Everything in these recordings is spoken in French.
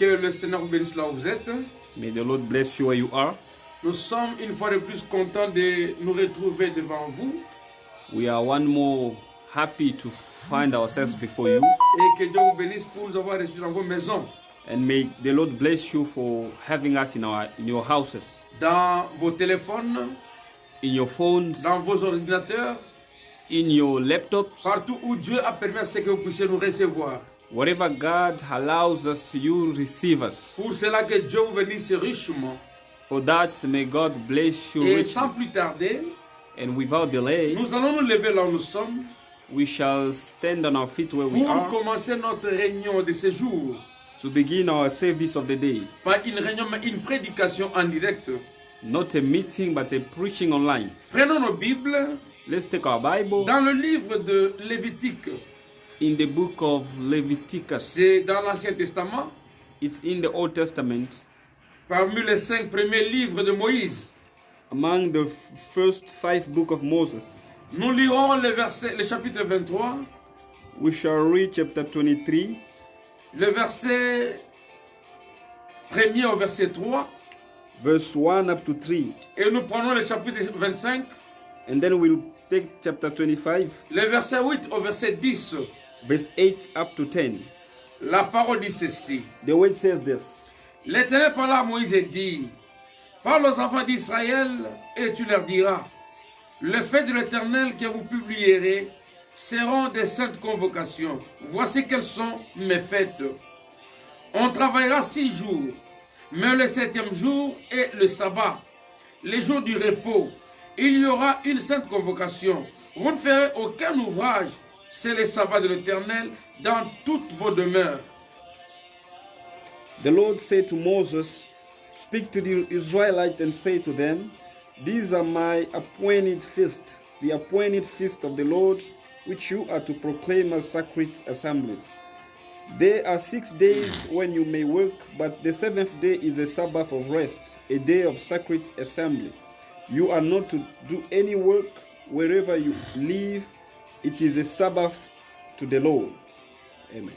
Que le Seigneur vous bénisse là où vous êtes. May the Lord bless you where you are. Nous sommes une fois de plus contents de nous retrouver devant vous. We are one more happy to find ourselves before you. Et que Dieu vous bénisse pour nous avoir reçus dans vos maisons, And may the Lord bless you for having us in your houses, dans vos téléphones, in your phones, dans vos ordinateurs, in your laptops. partout où Dieu a permis à ce que vous puissiez nous recevoir. Whatever God allows us, you receive us. Pour cela que Dieu vous bénisse richement. For that, may God bless you Et richly. sans plus tarder, And without delay, nous allons nous lever là où nous sommes we shall stand on our feet where we pour are commencer notre réunion de ce jour. to begin our service of the day. Pas une réunion, mais une prédication en direct. Not a meeting, but a preaching online. Prenons nos Bibles Let's take our Bible dans le livre de Lévitique. in the book of Leviticus. C'est dans l'Ancien Testament, It's in the Old Testament, parmi les 5 premiers livres de Moïse. among the first 5 books of Moses. Nous lirons le chapitre 23, We shall read chapter 23, le verset 1er au verset 3, verse 1 up to 3. et nous prenons le chapitre 25, And then we'll take chapter 25, le verset 8 au verset 10. verse 8 up to 10. La parole dit ceci. The word says this. L'Éternel parla à Moïse et dit, parle aux enfants d'Israël et tu leur diras, le fait de l'Éternel que vous publierez seront des saintes convocations. Voici quelles sont mes fêtes. On travaillera 6 jours, mais le 7e jour est le sabbat, les jours du repos. Il y aura une sainte convocation. Vous ne ferez aucun ouvrage, c'est le sabbat de l'Éternel dans toutes vos demeures. The Lord said to Moses, speak to the Israelites and say to them, these are my appointed feasts, the appointed feast of the Lord, which you are to proclaim as sacred assemblies. There are 6 days when you may work, but the 7th day is a Sabbath of rest, a day of sacred assembly. You are not to do any work wherever you live. It is a Sabbath to the Lord. Amen.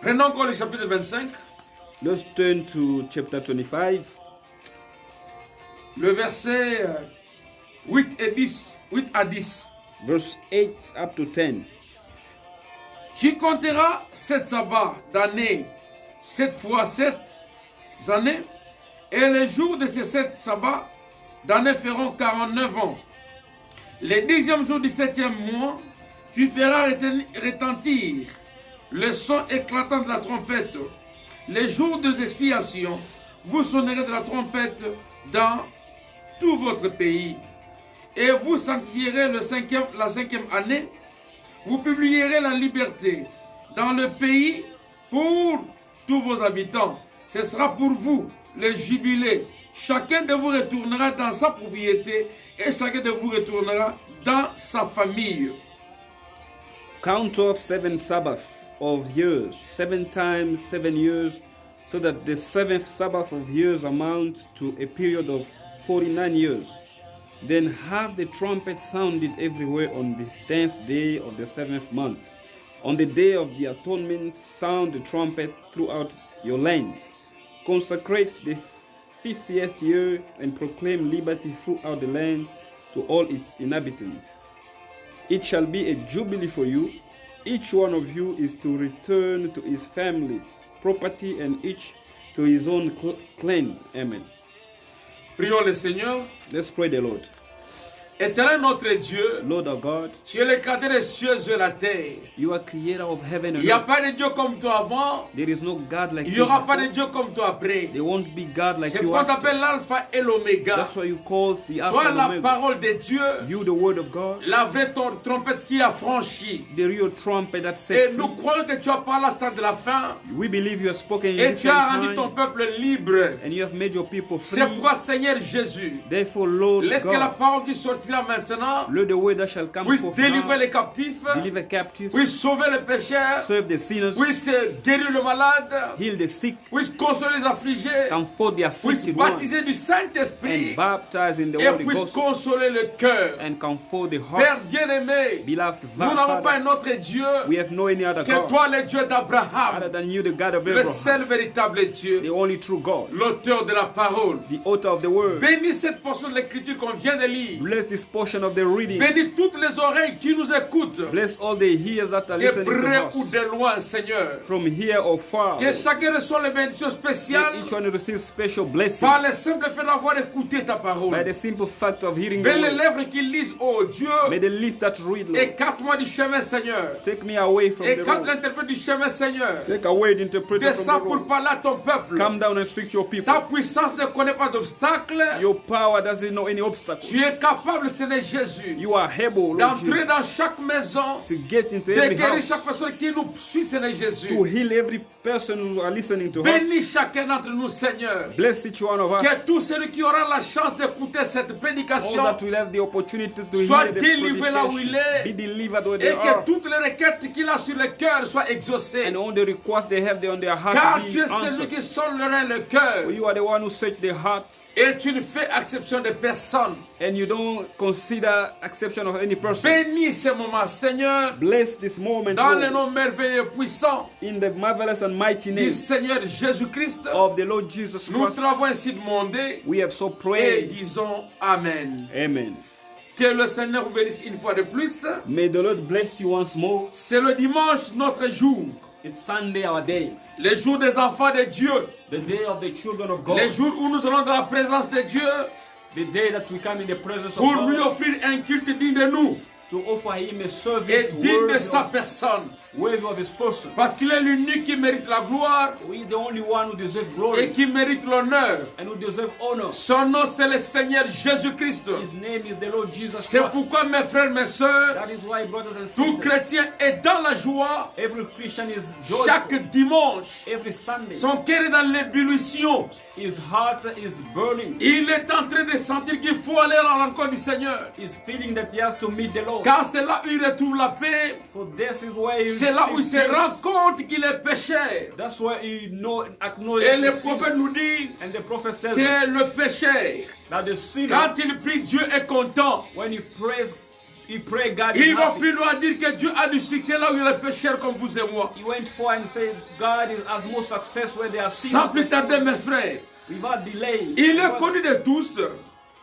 Prenons encore le chapitre 25, Let's turn to chapter 25, le verset 8 à 10. verse 8 up to 10. Tu compteras 7 sabbats d'années, 7 fois 7 années, et les jours de ces 7 sabbats d'années feront 49 ans. Les 10e jour du 7e mois, tu feras retentir le son éclatant de la trompette. Les jours des expiations, vous sonnerez de la trompette dans tout votre pays. Et vous sanctifierez la 5e année. Vous publierez la liberté dans le pays pour tous vos habitants. Ce sera pour vous le jubilé. Chacun de vous retournera dans sa propriété et chacun de vous retournera dans sa famille. Count off 7 Sabbaths of years, 7 times 7 years, so that the 7th Sabbath of years amounts to a period of 49 years. Then have the trumpet sounded everywhere on the 10th day of the 7th month. On the day of the atonement, sound the trumpet throughout your land. Consecrate the 50th year and proclaim liberty throughout the land to all its inhabitants. It shall be a jubilee for you. Each one of you is to return to his family, property, and each to his own clan. Amen. Prions le Seigneur. Let's pray the Lord. Éternel notre Dieu, Lord our God, tu es le créateur des cieux et de la terre. you are creator of heaven Il and n'y a earth. pas de Dieu comme toi avant. There is no God like Il n'y you aura pas before. de Dieu comme toi après. There won't be God like C'est you pourquoi on after. t'appelle l'alpha et l'oméga. That's why you called the Alpha Toi, and la Omega. parole de Dieu, You, the word of God, la vraie trompette qui a franchi. the real trumpet that Et set nous free. croyons que tu as parlé à ce temps de la fin. We believe you have spoken in Et this tu as rendu time, ton peuple libre. and you have made your people free. C'est pourquoi, Seigneur Jésus, Therefore, Lord laisse que la God, parole qui sortit sortira maintenant. Let the word that shall come Puisse forth délivrer now, les captifs. deliver captives, Puisse sauver les pécheurs. serve the sinners, Puisse guérir le malade. heal the sick, Puisse consoler les affligés. comfort the Puisse afflicted ones, baptiser du Saint-Esprit. and baptize in the Et Holy puisse Ghost, consoler le cœur. and comfort the Père hearts. bien-aimé, Beloved nous n'avons pas Father, un autre Dieu we have no any other que God toi, le Dieu other d'Abraham, than you, the God of le Abraham, seul véritable Dieu, the only true God, l'auteur de la parole. the author of the word. Bénis cette portion de l'écriture qu'on vient de lire. Bless this portion of the reading. Bénis toutes les oreilles qui nous écoutent, Bless all the ears that are de listening to près ou us, de loin, Seigneur. from here or far. Que chacun reçoive les bénédictions May spéciales each one receive special blessings par le simple fait d'avoir écouté ta by parole. the simple fact of hearing the Bénis les word. lèvres qui lisent, oh Dieu, May the lips that read, Lord, écarte-moi du chemin, Seigneur. take me away from the Écarte road. l'interprète du chemin, Seigneur. Take away the interpreter Descends from the pour road. parler à ton peuple. Come down and speak to your people. Ta puissance ne connaît pas d'obstacle. Your power doesn't know any obstacle. Tu es capable, Seigneur Jésus, You are able, Lord d'entrer dans Jesus, chaque maison, to get into de every guérir chaque house, personne qui nous suit, Seigneur to Jésus. heal every person who are listening to us. Bénis chacun d'entre nous, Seigneur. Bless each one of Que us. tous ceux qui auront la chance d'écouter cette All prédication that will have the opportunity to Sois hear the délivré là où il predication, est. be delivered where et they are, que toutes les requêtes qu'il a sur le cœur soient exaucées. and all the requests they have on their heart Car be tu es celui answered. qui sonnerait le cœur. For you are the one who search the heart, Et tu ne fais exception de personne. and you don't consider exception of any person. Bénis ce moment, Seigneur, Bless this moment, dans le Lord, nom merveilleux et puissant in the marvelous and mighty du name Seigneur Jésus-Christ. of the Lord Jesus Nous Christ. t'avons ainsi demandé We have so et prayed. disons Amen. Amen. Que le Seigneur vous bénisse une fois de plus. May the Lord bless you once more. C'est le dimanche, notre jour. It's Sunday, our day, Le jour des enfants de Dieu. the day of the children of God, Le jour où nous allons dans la présence de Dieu the day that we come in the presence of pour lui God offrir un culte digne de nous to offer Him a et service digne de worthy sa of, personne. worthy of His person. Parce qu'il est l'unique qui mérite la gloire He is the only one who deserves et glory qui mérite l'honneur. and who deserves honor. Son nom, c'est le Seigneur Jésus-Christ. His name is the Lord Jesus C'est Christ. pourquoi, mes frères, mes sœurs, That is why, brothers and tout sisters, chrétien est dans la joie every Christian is joyful. chaque dimanche. Every Sunday, Son cœur est dans l'ébullition. his heart is burning. Il est en train de sentir qu'il faut aller à la rencontre du Seigneur. He's feeling that he has to meet the Lord. Car c'est là où il retrouve la paix. For this is where he C'est là où il se receives rend peace. compte qu'il est pécheur. That's where he acknowledges Et le the sin. prophète nous dit And the prophet tells que us le pécheur, that the sinner, quand il prie, Dieu est content. when he prays, he pray God is Il va happy. plus loin dire que Dieu a du succès là où il y a des pécheurs comme vous et moi. He went for and said, God has more success where there are Sans sinners. plus tarder, mes frères, Without delay, il est connu de tous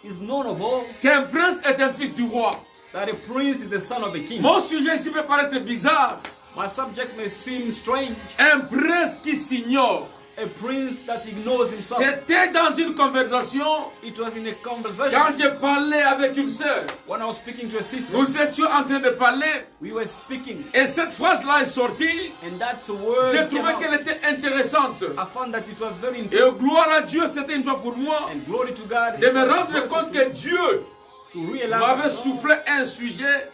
is known of all qu'un prince est un fils du roi. that a prince is the son of a king. Mon sujet ici peut paraître bizarre. My subject may seem strange. Un prince qui s'ignore. A prince that ignores himself. C'était dans une conversation It was in a quand conversation j'ai parlé avec une sœur. when I was speaking to a sister. Nous étions en train de parler We were speaking, et cette phrase-là est sortie. and that word J'ai came trouvé out. qu'elle était intéressante. I found that it was very Et interesting. gloire à Dieu, c'était une joie pour moi And glory to God, de it me was rendre joyful compte to, que Dieu to realize m'avait that soufflé un sujet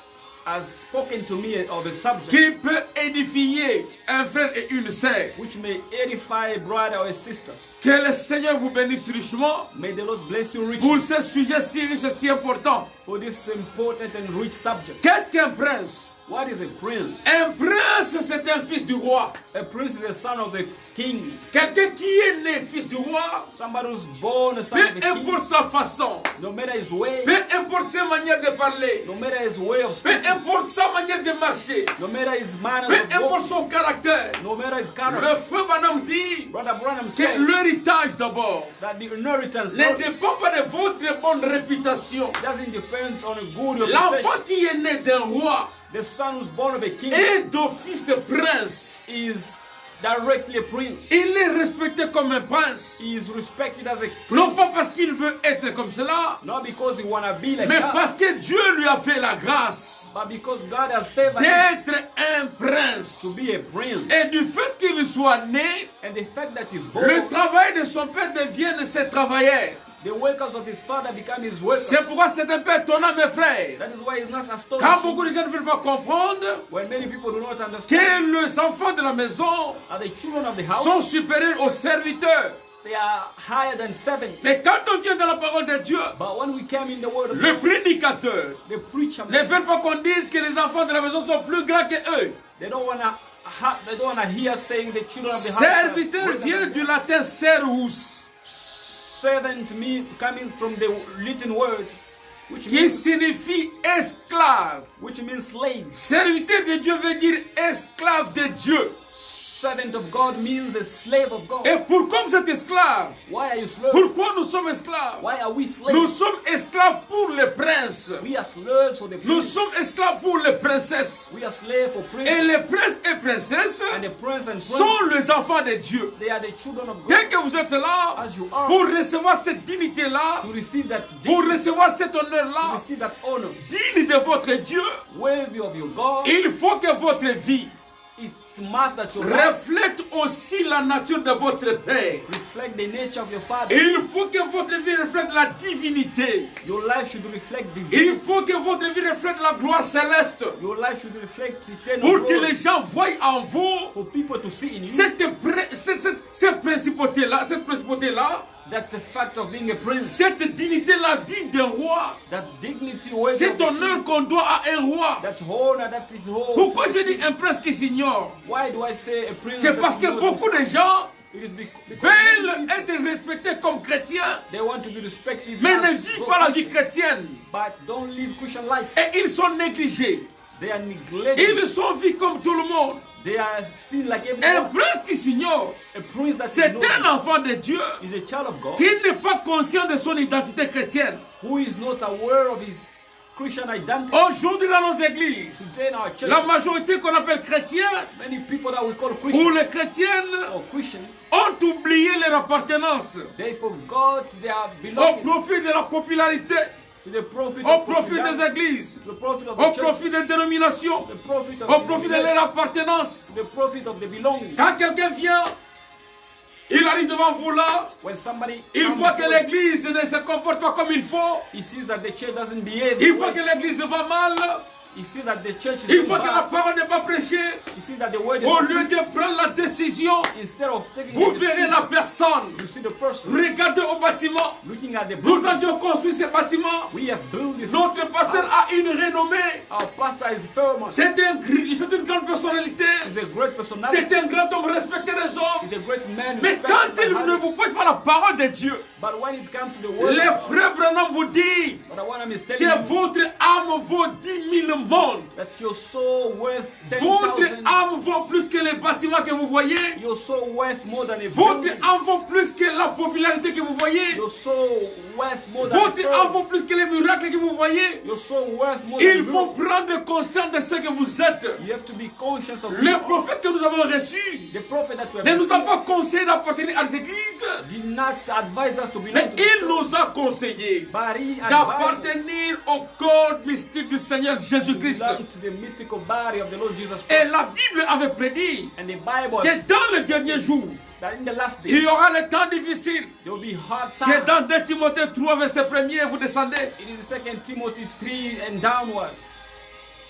has spoken to me of a subject qui peut édifier un frère et une sœur. which may edify a brother or a sister. Que le Seigneur vous bénisse richement May the Lord bless you pour richly ce sujet si riche et si important. for this important and rich subject. Qu'est-ce qu'un prince? What is a prince? Un prince, c'est un fils du roi. A prince is the son of the king. Quelqu'un qui est né fils du roi, Somebody who's born a son peu of the king. importe sa façon, No matter his way, peu importe sa manière de parler, no matter his way of peu speaking, importe sa manière de marcher, no matter his manners peu of importe walking, son caractère, no matter his le character. feu Branham dit Brother Branham que said l'héritage d'abord that the inheritance ne first dépend pas de votre bonne réputation. doesn't depend on a good L'enfant reputation. qui est né d'un roi The son who's born of a king est d'office prince. is directly a prince. Il est respecté comme un prince. He is respected as a Non pas prince. parce qu'il veut être comme cela, Not because he wanna be like mais that, parce que Dieu lui a fait la grâce but because God has favored him d'être un prince. to be a prince. Et du fait qu'il soit né, And the fact that he's le born, travail de son père devient de ses travailleurs. the workers of his father become his C'est workers. pourquoi c'est un peu étonnant, mes frères. That is why it's not Quand astonishing beaucoup de gens ne veulent pas comprendre when many people do not understand que les enfants de la maison that the children of the house sont supérieurs aux serviteurs. they are higher than 70. Mais quand on vient dans la parole de Dieu, But when we came in the word of le God, prédicateur the preacher, ne veut pas qu'on dise que les enfants de la maison sont plus grands que eux. they don't wanna hear saying the children of the house. Serviteur vient du latin servus, Servant coming from the Latin word, which qui signifie esclave. means slave. Serviteur de Dieu veut dire esclave de Dieu. Servant of God means a slave of God. Et pourquoi vous êtes esclave? Why are you slave? Pourquoi nous sommes esclaves? Why are we Nous slaves? sommes esclaves pour les princes. We are slaves for the Nous prince. sommes esclaves pour les princesses. We are slaves for Et princes. les princes et princesses And the prince and sont prince, les enfants de Dieu. they are the children of God. Dès que vous êtes là, As you are, pour recevoir cette dignité-là, to receive that pour dignity, recevoir cet to honneur-là, receive that honor, digne de votre Dieu, worthy of your God, il faut que votre vie it must that your life reflète aussi la nature de votre Père. reflect the nature of your Father. Il faut que votre vie reflète la divinité. Your life should reflect Il divinity. faut que votre vie reflète la gloire céleste. Your life should reflect eternal Pour que glory. les gens voient en vous For people to see in you cette principauté-là, that the fact of being a prince, cette dignité-là digne d'un roi, that dignity, worthy cet of the king, honneur qu'on doit à un roi. that honor that is owed Pourquoi to je the dis king. un prince qui s'ignore? Why do I say a prince? C'est that parce que knows beaucoup de himself? gens It is because veulent être respectés comme chrétiens, they want to be respected, mais ne as vivent pas la vie Christian, chrétienne. but don't live Christian life. Et ils sont négligés. They are neglected. Ils sont vus comme tout le monde. They are seen like Un everyone. prince qui s'ignore, A prince that c'est is un known enfant de Dieu is a child of God qui n'est pas conscient de son identité chrétienne. who is not aware of his Christian identity. Aujourd'hui dans nos églises, Today in our church, la majorité qu'on appelle chrétiens many people that we call ou Christians les chrétiennes or Christians, ont oublié leur appartenance they forgot their au belongings profit de la popularité, to the profit au of profit des popularity, églises, to the profit of au the church, profit des dénominations, to the profit of au the profit de flesh, leur appartenance. to the profit of the belongings. Quand quelqu'un vient, il arrive devant vous là, When somebody il comes voit que before you, l'église ne se comporte pas comme il faut, he sees that the church doesn't behave. il voit right. que l'église va mal, He sees that the church is il voit que la bad. parole n'est pas prêchée. He sees that the word is Au not lieu de preached. prendre la décision, Instead of taking vous a verrez decision, la personne. you see the person Regardez au bâtiment. looking at the Nous building. avions construit ce bâtiment. We have built this Notre pasteur house. a une renommée. Our pastor is famous. C'est une grande personnalité. He's a great personality. C'est un grand homme respecté des hommes. He's a great man. Mais respected quand by il ne others. vous pose pas la parole de Dieu, But when it comes to the word, les of God, frères Branham vous disent but I want to tell que you votre âme vaut 10 000 mondes. that your soul worth Votre 10,000. âme vaut plus que les bâtiments que vous voyez. Your soul worth more than a Votre building. âme vaut plus que la popularité que vous voyez. Your soul worth more than a Votre âme vaut firm. plus que les miracles que vous voyez. Your soul worth more than Il faut miracles. prendre conscience de ce que vous êtes. You have to be conscious of Le you. prophète que nous avons reçu The prophet that you have ne nous a received pas conseillé d'appartenir à l'église, did not advise us to belong mais to the il church, nous a conseillé but he advised us d'appartenir au corps mystique du Seigneur to Jésus-Christ. belong to the mystical body of the Lord Jesus Et Christ. la Bible avait prédit And the Bible que says dans le dernier jour, that in the last il day y aura le temps difficile. there will be hard C'est times. dans 2 Timothée 3, verset 1er, vous descendez. It is 2 Timothy 3 and downward.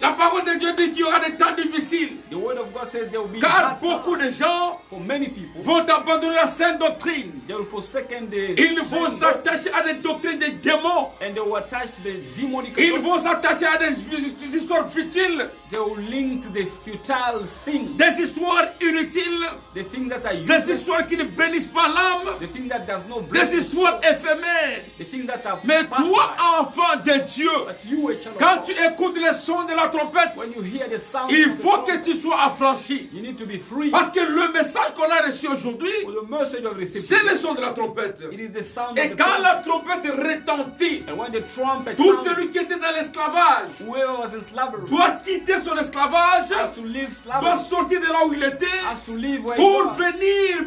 La parole de Dieu dit qu'il y aura des temps difficiles. The word of God says there will be Car hard beaucoup times. de gens For many people, vont abandonner la sainte doctrine. they will forsaken the Ils vont same doctrine, s'attacher à des doctrines des démons. and they will attach to the demonic Ils doctrine. vont s'attacher à des histoires futiles, They will link to the futile things, des histoires inutiles, the things that are des useless, histoires qui ne bénissent pas l'âme, the things that does not bless des the histoires soul, éphémères. the things that are Mais passing toi, by. enfant de Dieu, But you, a child of quand God, tu écoutes le son de la trompette, when you hear the sound il of the faut que trumpet, tu sois affranchi. you need to be free. Parce que le message qu'on a reçu aujourd'hui, For the message you have received, c'est le son de la trompette. it is the sound Et of the quand trumpet. la trompette retentit, And when the trumpet tout sounds, celui qui était dans l'esclavage whoever was in slavery doit quitter son esclavage, has to leave doit slavery, sortir de là où il était has to leave where he pour was, venir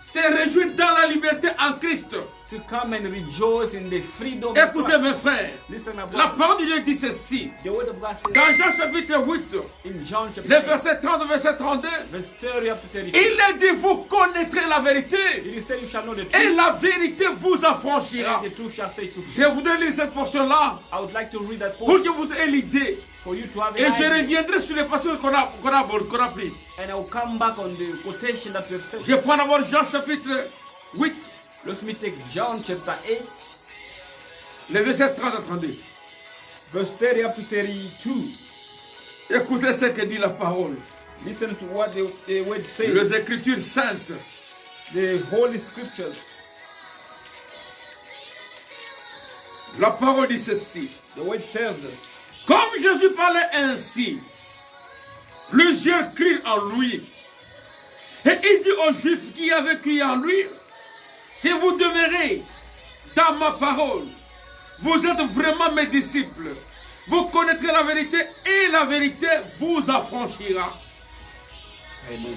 se réjouir dans la liberté en Christ. to come and rejoice in the freedom of Écoutez Christ. mes frères, Listen, my la brothers. parole de Dieu dit ceci. The word of God says Dans Jean chapitre 8, in John chapter le 8, verset 30 au verset 32, verse 30 up to 32, il est dit, vous connaîtrez la vérité it is said, you shall know the et truth, la vérité vous affranchira. and the truth shall set you Je free. voudrais lire cette portion-là I would like to read that pour portion que vous ayez l'idée. for you to have Et an je idea. reviendrai sur les passages qu'on a pris. And I will come back on the quotation that we have taken. Je prends d'abord Jean chapitre 8, Let me take John chapter 8, les versets 30 à 32. verse 30 up to 32. Écoutez ce que dit la parole. Listen to what the word Les says. Écritures saintes. The Holy Scriptures. La parole dit ceci. The word says this. Comme Jésus parlait ainsi, plusieurs crient en lui. Et il dit aux Juifs qui avaient crié en lui, si vous demeurez dans ma parole, vous êtes vraiment mes disciples. Vous connaîtrez la vérité et la vérité vous affranchira. Amen.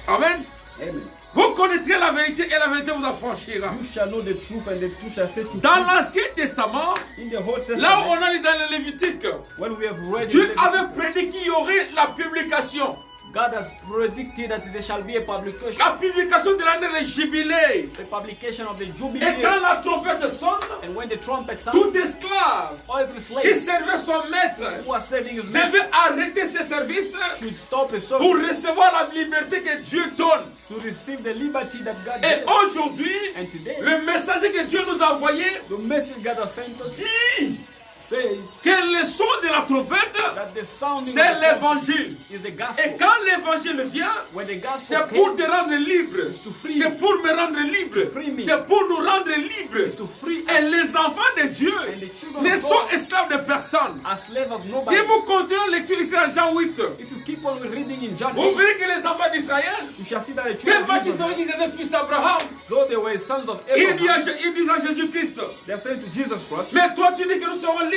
Amen. Amen. Vous connaîtrez la vérité et la vérité vous affranchira. You shall know the truth and the truth shall set you Dans free. l'Ancien Testament, In the Old là où Testament, on a lu dans le Lévitique, when we have read in Dieu Leviticus, avait prédit qu'il y aurait la publication. God has predicted that there shall be a publication. La publication de l'année de jubilé. The publication of the Et Jubilee. quand la trompette sonne, And when the trumpet sounds, tout esclave every qui slave servait son maître who was serving his master devait arrêter ses services should stop his pour service recevoir la liberté que Dieu donne. to receive the liberty that God Et gave. aujourd'hui, And today, le messager que Dieu nous a envoyé the message God has sent us dit says que le son de la trompette, that the sounding c'est of the trumpet l'évangile. is the Et gospel. quand l'évangile vient, When the gospel c'est pour came, te rendre libre. to free C'est you. pour me rendre libre. To free me. C'est pour nous rendre libres. is to free Et us les enfants de Dieu and the children ne of sont God esclaves de personne. are slave of Si nobody. vous continuez lecture ici en Jean 8, If you keep on reading in John vous 8, verrez que les enfants d'Israël, you shall see that the children tellement of qu'ils savaient Israel, qu'ils étaient fils d'Abraham, though they were sons of ils Abraham, disent à Jésus-Christ, they are saying to Jesus Christ, mais toi tu dis que nous serons libres.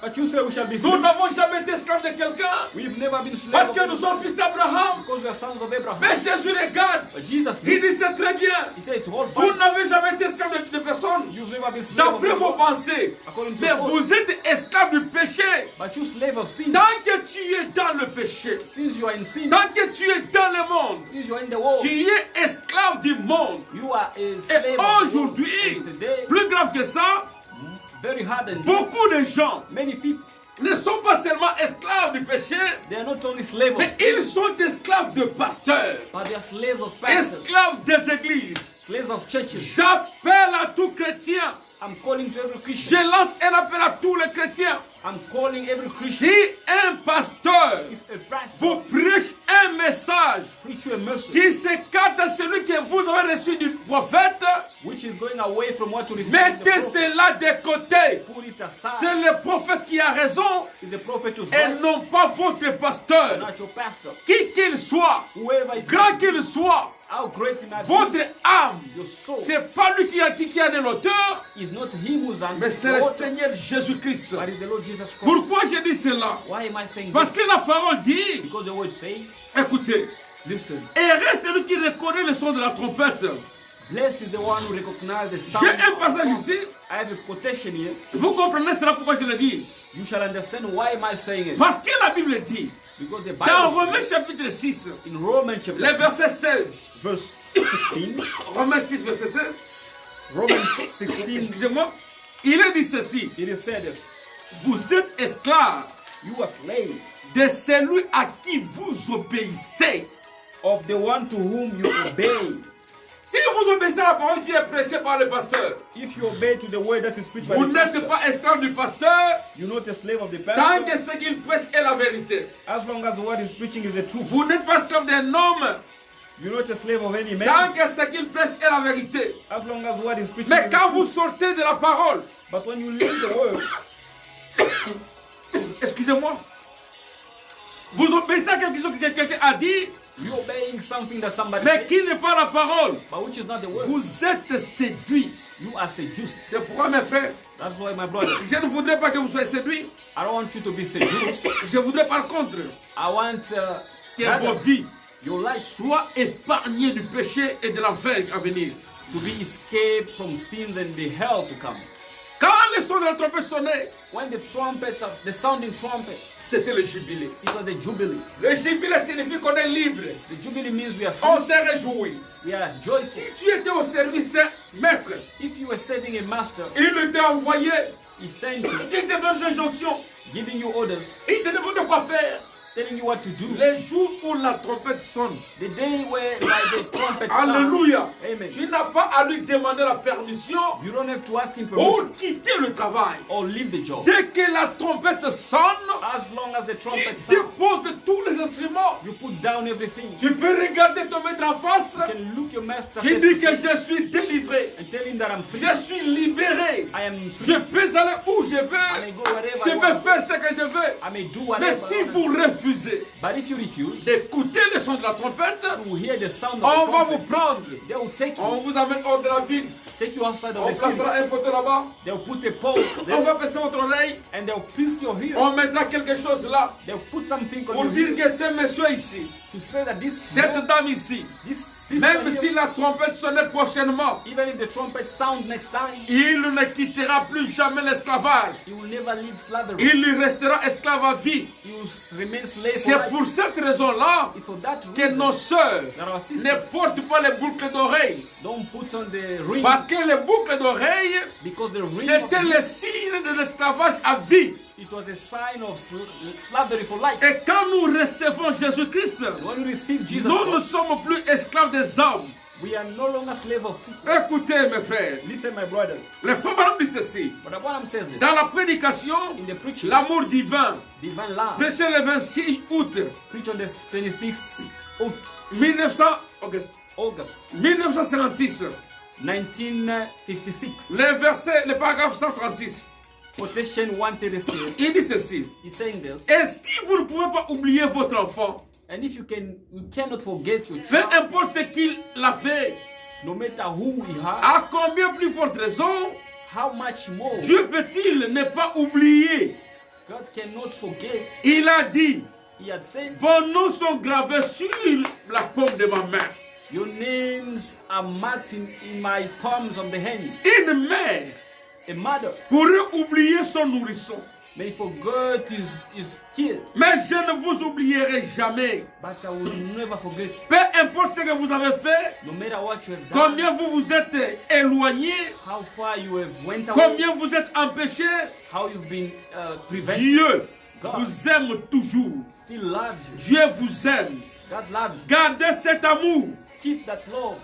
but you say we shall be Nous free. n'avons jamais été esclaves de quelqu'un We've never been slaves parce of que nous anyone sommes fils d'Abraham. because we are sons of Abraham. Mais Jésus regarde, But Jesus il did. dit c'est très bien. He said it's all Vous fine. n'avez jamais été esclaves de personne. You've never been slave of D'après vos anyone pensées. according to Mais your thoughts. vous êtes esclaves du péché. But you slave of sin. Tant que tu es dans le péché, Since you are in sin, tant que tu es dans le monde, since you are in the world, tu es esclave du monde. you are a Et slave of the world. aujourd'hui, And today, plus grave que ça, very hard than this, beaucoup de gens many people, ne sont pas seulement esclaves du péché, they are not only slaves mais of sin, ils sont esclaves de pasteurs, but they are slaves of pastors, esclaves des églises. slaves of churches. J'appelle à tout chrétien, I'm calling to every Christian. je lance un appel à tous les chrétiens. I'm calling every Christian. Si un pasteur If a pastor vous prêche un message preach you a message qui s'écarte de celui que vous avez reçu du prophète, which is going away from what you received from the mettez prophet, cela de côté. put it C'est aside. le prophète qui a raison Is the prophet who's et right, non pas votre pasteur. not your pastor. Qui qu'il soit, Whoever is grand qu'il soit, how great he might votre be, âme, your soul c'est pas lui qui a donné l'auteur, is not him who's an mais c'est le author, Seigneur Jésus-Christ. but is the Lord Jesus Christ. Pourquoi je dis cela? Why am I saying Parce this? que la parole dit, Because the word says, écoutez, listen, heureux celui qui reconnaît le son de la trompette. blessed is the one who recognizes the sound. J'ai un of passage the ici, trumpet. I have a quotation here. vous comprenez cela pourquoi je le dis? You shall understand why am I saying it. Parce que la Bible dit, Because the dans Bible Romains says, chapitre 6, in Romans chapter le 6, verset 16, verse 16, Romains 6, verset 16, Romans 16, excusez-moi, il est dit ceci, it is said this, vous êtes esclaves you are slave de celui à qui vous obéissez. of the one to whom you obey. Si vous obéissez à la parole qui est prêchée par le pasteur, If you obey to the word that is preached by vous the n'êtes pastor, pas esclave du pasteur you're not a slave of the tant que pastor. ce qu'il prêche est la vérité. As long as what is preaching is the truth, Vous n'êtes pas esclave d'un homme you're not a slave of any tant man. que ce qu'il prêche est la vérité. As long as what is preaching Mais is the quand vous truth. sortez de la parole, But when you leave the word, excusez-moi, vous obéissez à quelque chose que quelqu'un a dit, you're obeying something that somebody mais said, qui n'est pas la parole. but which is not the word. Vous êtes séduits. You are seduced. C'est pourquoi, mes frères, That's why, my brothers, je ne voudrais pas que vous soyez séduits. I don't want you to be seduced. Je voudrais par contre I want que rather vos vies your life soient épargnées du péché et de l'enfer à venir. to be escaped from sins and the hell to come. Quand le son de la trompette sonnait, When the sounding trumpet, c'était le jubilé. it was the jubilee. Le jubilé signifie qu'on est libre. The jubilee means we are On free, s'est réjoui. we are Si joyful. tu étais au service d'un maître, If you were serving a master, il t'a envoyé, he sent you, il te donne des injonctions, giving you orders, il te demande de quoi faire. telling you what to do. Les jours où la trompette sonne, The day where the trumpet sound. alléluia, Amen. tu n'as pas à lui demander la permission You don't have to ask him permission pour quitter le travail. or leave the job. Dès que la trompette sonne, As long as the tu trumpet sound, déposes tous les instruments. you put down everything. Tu peux regarder ton maître en face You can look your master qui face dit to que face je suis délivré, and tell him that I'm free. je suis libéré, I am je free. peux aller où je I veux, may go wherever je I peux want. faire ce que je veux. I may do Mais whatever. si I want. vous refusez But if you refuse d'écouter le son de la trompette, to hear the sound of on the va vous trumpet, prendre, they will take on you, vous amène hors de la ville, take you outside of on the city. placera un poteau là-bas, They'll put a pole on there va passer votre oreille, and they'll pierce your ear. on mettra quelque chose là They'll put something on pour your dire ear que ce monsieur ici, to say that this cette man, dame ici, this sister même here, si la trompette sonnait prochainement, even if the trumpet sound next time, il ne quittera plus jamais l'esclavage. he will never leave slavery. Il restera esclave à vie. He will remain slave for C'est life. pour cette raison-là It's for that que reason nos sœurs that our ne sisters portent pas les boucles d'oreilles. don't put on the ring, Parce que les boucles d'oreilles, because the ring of c'était le signe de l'esclavage à vie. it was a sign of slavery for life. Et quand nous recevons Jésus-Christ, When we receive Jesus nous ne Christ, sommes plus esclaves des hommes. we are no longer slave of people. Écoutez mes frères, Listen, my brothers. le frère Branham dit ceci. But Abraham says this Dans la prédication, in the preaching, l'amour divin, divine love. prêché le 26 août Preach on the 26th of 1900 August, August 1956. 1956. Le paragraphe 136. Quotation 136. Il dit ceci. He's saying this. Est-ce que vous ne pouvez pas oublier votre enfant? And if you cannot forget your Peu child, importe ce qu'il a fait. no matter who we are, À combien plus forte raison, how much more Dieu peut-il ne pas oublier? God cannot forget. Il a dit, He had said, vos noms sont gravés sur la paume de ma main. your names are marked in my palms of the hands. Une mère A mother pourrait oublier son nourrisson. may forget his kid, Mais je ne vous oublierai jamais. but I will never forget you. Peu importe ce que vous avez fait, No matter what you have done, combien vous vous êtes éloigné, how far you have went away, combien vous êtes empêché, how you've been prevented, Dieu God vous aime toujours. still loves you. Dieu vous aime. God loves you. Gardez cet amour. Keep that love.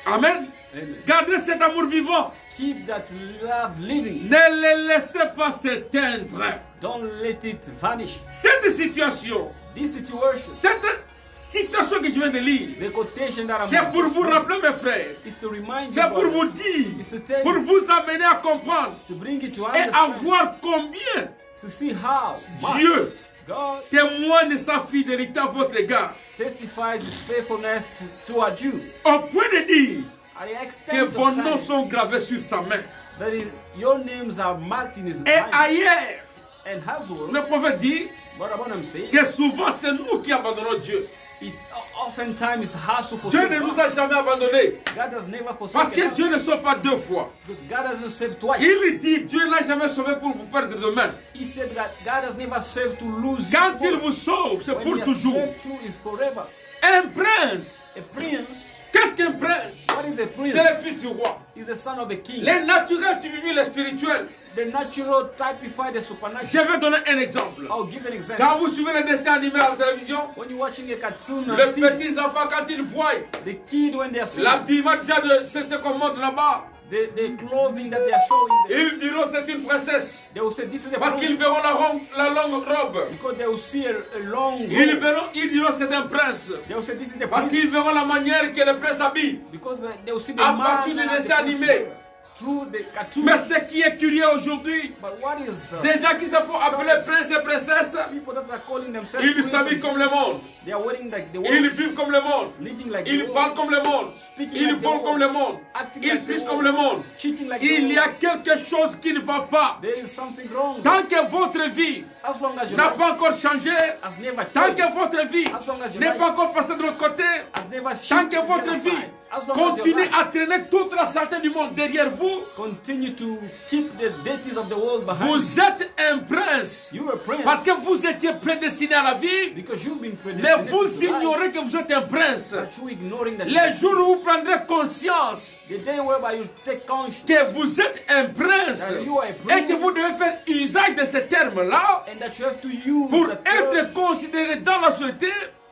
Amen. Amen. Gardez cet amour vivant. Keep that love living. Ne le laissez pas s'éteindre. Don't let it vanish. Cette situation, This situation, cette citation que je viens de lire, the quotation that c'est I'm pour vous reading rappeler, mes frères. is to remind you, C'est pour vous brothers, dire, is to tell pour you, vous amener à comprendre to bring it to et à understand, voir combien to see how much Dieu God témoigne de sa fidélité à votre égard. testifies His faithfulness toward you. Au point de dire At the que extent vos of noms saying sont gravés sur sa main. that is, your names are marked in His Et mind. ailleurs, And Hazor, le prophète dit what Abraham says, que souvent c'est nous qui abandonnons Dieu. it's oftentimes hassle for Dieu ne nous a jamais abandonnés. God has never Parce forsaken que Dieu ne us. sauve pas deux fois. Because God hasn't saved twice. Il dit, Dieu n'a jamais sauvé pour vous perdre demain. He said that God has never saved to lose. Quand you il tomorrow. vous sauve, c'est When pour He has toujours. saved you is forever. Un prince. A prince, Qu'est-ce qu'un prince? what is a prince? C'est le fils du roi. He's the son of a king. Les naturels typifient les spirituels. The natural typify the Je supernatural. vais donner un exemple. I'll give an example. Quand vous suivez les dessins animés à la télévision, When you're watching a cartoon on les TV, petits enfants, quand ils voient the kid when they're seeing l'habillement déjà de ce qu'on montre là-bas, the clothing that they are showing, ils diront c'est une princesse. they will say this is a Parce qu'ils prince. verront la longue robe. Because they will see a long Ils diront c'est un prince. They will say this is the Parce prince. qu'ils verront la manière que le prince habille. Because they will see the À man partir du and the dessin prince animé. through the cartoon. Mais ce qui est curieux aujourd'hui, But what is ces gens qui se font appeler prince et princesse, people that are calling themselves ils prince s'habillent and comme le monde. they are wearing like the Ils world, vivent comme le monde. living like the Ils world, parlent comme le monde. speaking Ils like the volent comme world, le monde. acting Ils like the trichent world, comme le monde. cheating like the Il y a world. quelque chose qui ne va pas. There is something wrong. Tant que votre vie As long as your n'a life pas encore changé, has never tant changed, que votre vie as long as your n'est life pas encore passée de l'autre côté, has never tant shifted que to the votre other vie side, as long as your continue life à traîner toute la saleté du monde derrière vous, vous. Continue to keep the deities of the world behind you. Vous êtes un prince. You are a prince. Parce que vous étiez prédestiné à la vie. Because you've been Mais predestinated vous to life. ignorez que vous êtes un prince. But you ignoring that Les jours où vous prendrez conscience the day whereby you take conscience que vous êtes un prince that you are a et prince que vous devez faire usage de ces termes-là and that you have to use pour that term être considéré dans la société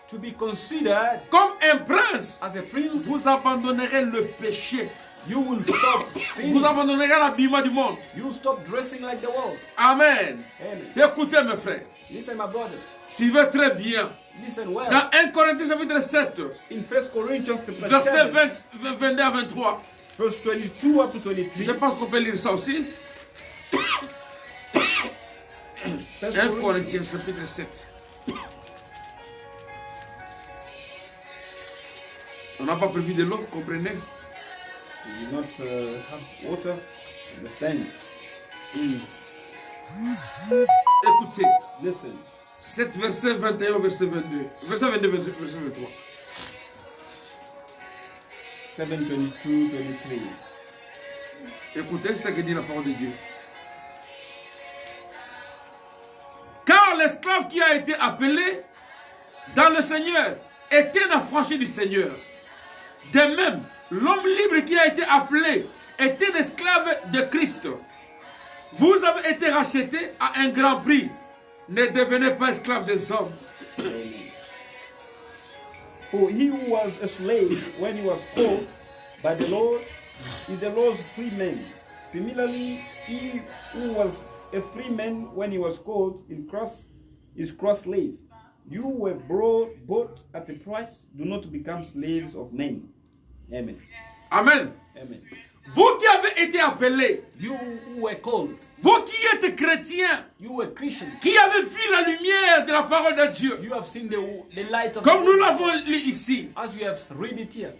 to be considered comme un prince, as a prince, vous abandonnerez le péché. you will stop Vous sinning. abandonnerez l'habillement du monde. You will stop dressing like the world. Amen. Amen. Écoutez mes frères, Listen, my brothers. suivez très bien. Listen well. Dans 1 Corinthiens chapitre 7, In 1 Corinthians verset 7, 22 à 23. verse 22 up to 23. Je pense qu'on peut lire ça aussi. 1 Corinthiens chapitre 7. On n'a pas prévu de l'eau, comprenez? You do not have water. Understand? Écoutez, Listen. 7 verset 21 verset 22. Verset 22, verset 23. 7, 22, 23. Écoutez ce que dit la parole de Dieu. Car l'esclave qui a été appelé dans le Seigneur est un affranchi du Seigneur. De même, l'homme libre qui a été appelé est un esclave de Christ. Vous avez été rachetés à un grand prix. Ne devenez pas esclave des hommes. Amen. For he who was a slave when he was called by the Lord is the Lord's free man. Similarly, he who was a free man when he was called in Christ is Christ's slave. You were bought at a price. Do not become slaves of men. Amen. Amen. Amen. Vous qui avez été appelés, You who were called, vous qui êtes chrétiens, you were Christians. qui avez vu la lumière de la parole de Dieu, You have seen the light of comme the nous world, l'avons lu ici. as you have read it here.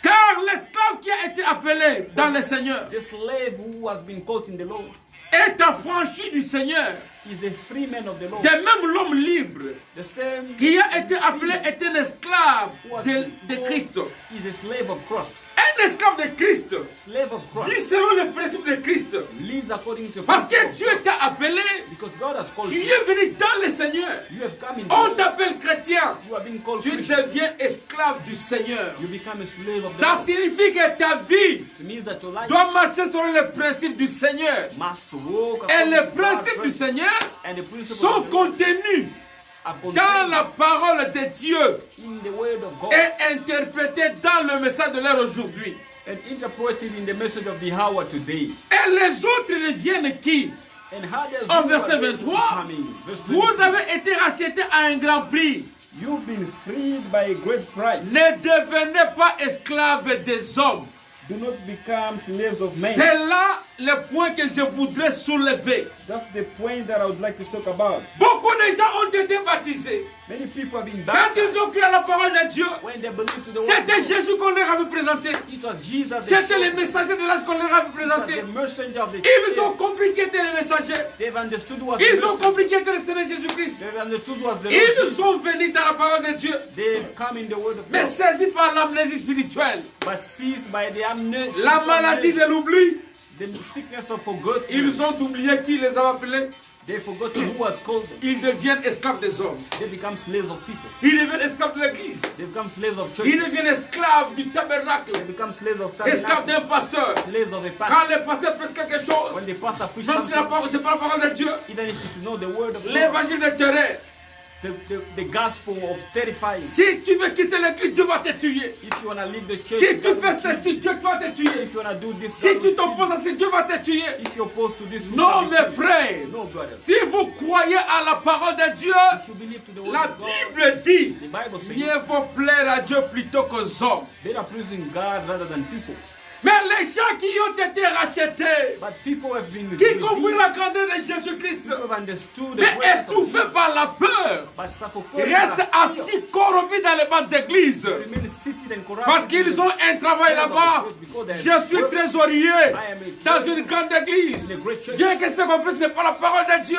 Car l'esclave qui a été appelé dans le Seigneur The slave who has been caught in the Lord est affranchi du Seigneur. is a free man of the Lord. De même l'homme libre The same qui a été appelé est un esclave who has de been Christ. called is a slave of Christ. Un esclave de Christ Slave of vit Christ selon le principe de Christ. lives according to Parce que principle Dieu of Christ. t'a appelé, Because God has called tu you. es venu dans le Seigneur. You have come in. On t'appelle chrétien. You have been called Tu Christian. deviens esclave du Seigneur. You become a slave of the Ça Lord. signifie que ta vie It means that your life doit marcher selon le principe du Seigneur. must walk Et according les to God's principes du principle. Seigneur And the principles sont of the Lord contenus are dans contained la parole de Dieu in the word of God et interprétés dans le message de l'heure aujourd'hui. and interpreted in the message of the hour today. Et les autres ne viennent qui? And how does Au you verset are 23, coming? Verse vous 23. avez été rachetés à un grand prix. You've been freed by a great price. Ne devenez pas esclaves des hommes. Do not become slaves of men. C'est là le point que je voudrais soulever. That's the point that I would like to talk about. Beaucoup de gens ont été baptisés. Many people have been Quand baptized ils ont cru à la parole de Dieu, when they believe to the word. c'était of God. Jésus qu'on leur avait présenté. It was Jesus. they C'était les showed. messagers de l'âge qu'on leur avait It was présenté. the messenger of the Ils ont church. compris qui étaient les messagers. They've understood who was the Ils ont messenger. compris qui était le Seigneur Jésus-Christ. They've understood who was the Lord Ils Jesus. sont venus dans la parole de Dieu, They've come in the word of mais God, saisis par l'amnésie spirituelle, but seized by the amnesia, la maladie de l'oubli. the sickness of forgetfulness. Ils ont oublié qui les avait appelés. They forgot who has called them. Ils deviennent esclaves des hommes. They become slaves of people. Ils deviennent esclaves de l'église. They become slaves of Ils church. deviennent esclaves du tabernacle. They become slaves of Esclaves d'un tabernacle. pasteur. Slaves of a Quand pastor. le pasteur prêche quelque chose, When the pastor preaches même si something, ce n'est pas la parole de Dieu, even if it is not the word of God, l'évangile de terrain. the gospel of terrifying. Si tu veux quitter l'église, Dieu va te tuer. If you want to leave the church, Si tu God fais will kill ceci, you. Dieu va te tuer. If you want to do this, Si God tu will kill t'opposes à ce, Dieu va te tuer. you. If you're opposed to this, you Non, shall be mes killed. frères. No, brothers. Si vous croyez à la parole de Dieu, If you believe to the word la of God, Bible dit, the Bible says, mieux vaut plaire à Dieu plutôt qu'aux hommes. better pleasing God rather than people. Mais les gens qui ont été rachetés, But people have been qui comprennent redeemed. la grandeur de Jésus-Christ, People have understood the mais greatness of étouffés Jesus, par la peur, but suffocated restent by fear. assis corrompus dans les bancs d'église. Remain seated and corrupted Parce qu'ils ont un travail là-bas. Je suis trésorier dans une grande église. Bien que ce qu'on puisse n'est pas la parole de Dieu.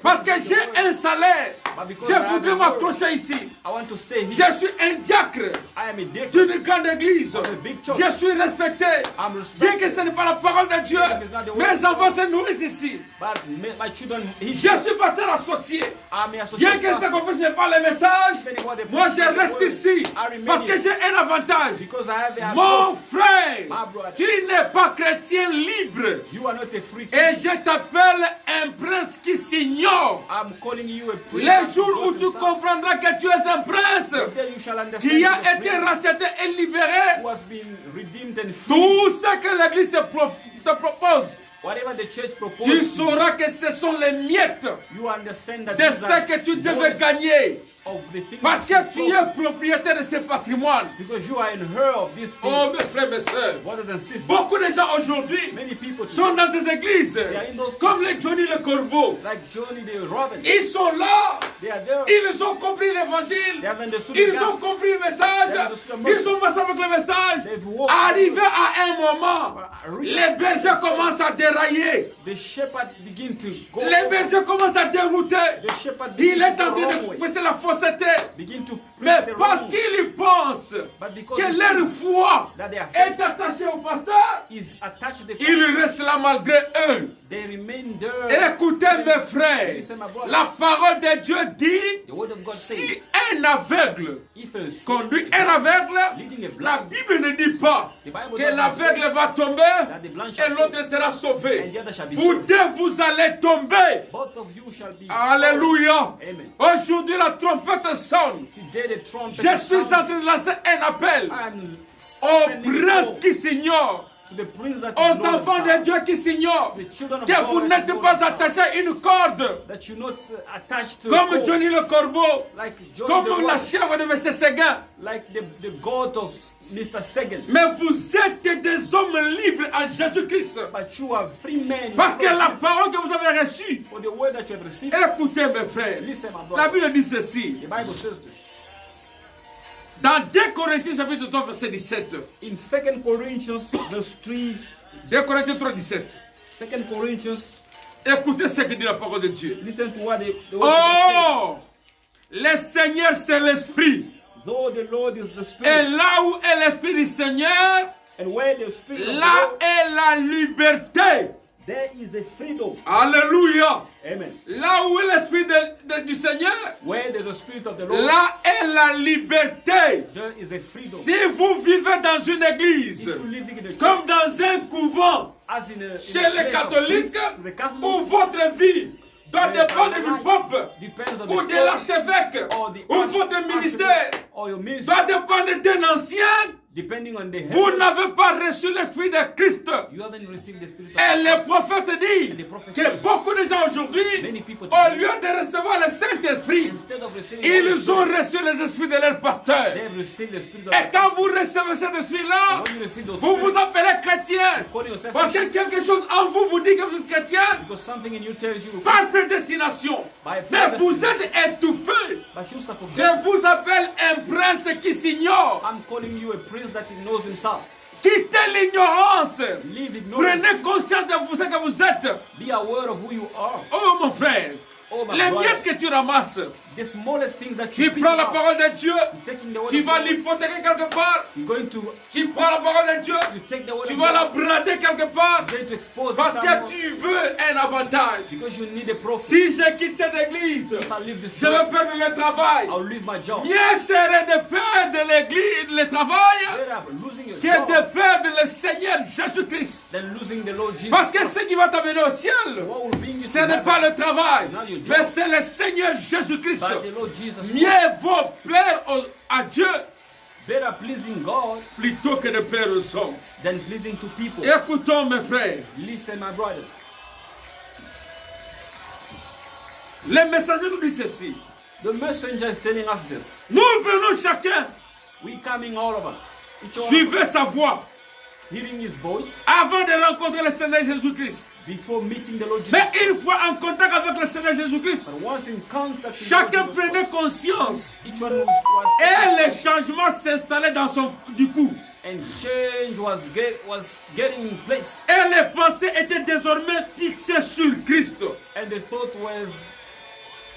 Parce que j'ai un salaire. Je voudrais m'accrocher ici. I want to stay here. Je suis un diacre I am a deacon d'une grande église. of a big church. Je suis respecté respecté. I'm Bien que respected. ce n'est pas la parole de Dieu, it's not the word mes of enfants God. se nourrissent ici. But my children, Je suis pasteur associé. I'm a Bien associate que pastor. je ne comprenne pas les messages, moi je reste ici parce que j'ai un avantage. Because I have a Mon frère, My brother. tu n'es pas chrétien libre. You are not a free Et Christian. je t'appelle un prince qui s'ignore. I'm calling you a prince. Les jours où tu comprendras que tu es un prince, Then you shall understand qui a you're a été prince racheté et libéré, who has been redeemed and free. tout ce que l'Église te propose, Whatever the church tu proposes, sauras que ce sont les miettes you understand that de these are ce que tu devais words gagner. of the things Parce that que you tu es profit. propriétaire de ce patrimoine. Because you are in her of this thing. Oh mes frères, mes sœurs, Brothers and sisters, beaucoup de gens aujourd'hui many people today, sont dans des églises are in those comme les Johnny le Corbeau. like Johnny the Robin, Ils sont là, they are there. ils ont compris They l'évangile, have understood the ils ont gospel. compris le message, ils sont passés avec le message. They've walked. Arrivé à un moment, les bergers commencent à dérailler, The shepherd begin to go. les bergers commencent à dérouter. The shepherd Il begin est to en go train wrong de way. prêcher la fausseté, Begin to mais preach the parce wrong way. qu'ils pensent But because que they leur think foi that their est faith attachée au pasteur, is attached to the ils restent là malgré eux. they remain there. Écoutez mes frères, la parole de Dieu dit, The word of God si says, un aveugle if a slave conduit un aveugle, leading a la blind, Bible ne dit pas the Bible que doesn't l'aveugle say va tomber that the blind et shall l'autre sera and sauvé. the other shall be Vous saved. deux, vous allez tomber. Both of you shall be Alléluia. Amen. Aujourd'hui, la trompette sonne. Today the trumpet Je is suis en sounding. train de lancer un appel I'm aux sending princes forth qui s'ignorent, to the prince that aux ignore enfants de themselves, Dieu qui s'ignorent, the children of que God vous that n'êtes ignore pas themselves, attachés à une corde, that you're not attached to a comme cord, Johnny le Corbeau, like John comme the la Rock, chèvre de M. Séguin. like the God of Mr. Sagan. Mais vous êtes des hommes libres en Jésus-Christ. But you are free men in Parce que Christ la Jesus. parole que vous avez reçue, For the word that you have received, écoutez mes frères, listen, my la brother. Bible dit ceci. The Bible says this. Dans 2 Corinthiens chapitre 3 verset 17. In 2 Corinthians verse 3, 2 Corinthiens 3, 17. 2 Corinthians, Écoutez ce que dit la parole de Dieu. listen to what the word of God Oh, le Seigneur c'est l'Esprit. says. Though the Lord is the Et Spirit, là où est l'Esprit du Seigneur, and where the Spirit of the là Lord, est la liberté. there is a freedom. Alléluia. Amen. Là où est l'Esprit du Seigneur, Where there's a Spirit of the Lord, là est la liberté. there is a freedom. Si vous vivez dans une If église, you living in a church, comme dans un couvent, as in a chez place les of catholiques, priests, the Catholic, où votre vie doit dépendre du pape, depends on ou the de l'archevêque, or the ou votre ministère or your ministry, doit dépendre d'un ancien. depending on the Vous heavens. n'avez pas reçu l'Esprit de Christ. You haven't received the Spirit Et of le Christ. prophète dit And the prophet que says, beaucoup de gens aujourd'hui, many people au today, lieu de recevoir le Saint-Esprit, instead of receiving the Holy ils ont Spirit, reçu les esprits de leur pasteur. they have received the Spirit of Et quand Christ. vous recevez cet esprit-là, When you receive those vous vous spirits, appelez chrétien. call yourself Parce que Christian, quelque chose en vous vous dit que vous êtes chrétien because something in you tells you, par prédestination. by Mais vous predestination, êtes étouffé. but you suffer. Je vous appelle un prince qui s'ignore. I'm calling you a prince that knows himself. Quittez l'ignorance. Live ignorance. Prenez conscience de ce que vous êtes. Be aware of who you are. Oh mon frère, Oh my les brother, miettes que tu ramasses, the smallest thing that tu you pick prends la up, parole de Dieu, you're taking the word tu of vas God, l'hypothéquer quelque part, you're going to, tu prends la parole de Dieu, you take the word tu of vas la God, brader quelque part, you're going to expose parce it que somewhere, tu veux un avantage. because you need a prophet. Si je quitte cette église, If I leave this je vais church, perdre le travail. I'll lose my job. Mieux serait de perdre l'église, le travail, Better losing your que job de perdre le Seigneur Jésus-Christ. than losing the Lord Jesus. Parce que ce qui va t'amener au ciel, What will bring you ce to n'est heaven pas le travail, is not your job, mais c'est le Seigneur Jésus-Christ. but the Lord Jesus Christ. Mieux vaut plaire à Dieu Better pleasing God plutôt que de plaire aux hommes. than pleasing to people. Écoutons mes frères, Listen, my brothers. les messagers nous disent ceci. The messenger is telling us this. Nous venons chacun, We coming, all of us, each one of us, suivez sa voix, hearing his voice avant de rencontrer le Seigneur Jésus-Christ. before meeting the Lord Jesus Mais une Christ. fois en contact avec le Seigneur Jésus-Christ, But once in contact with chacun the Lord Jesus prenait Christ, conscience each one was et les changements s'installaient dans son du coup. and change was getting in place, Et les pensées étaient désormais fixées sur Christ. and the thought was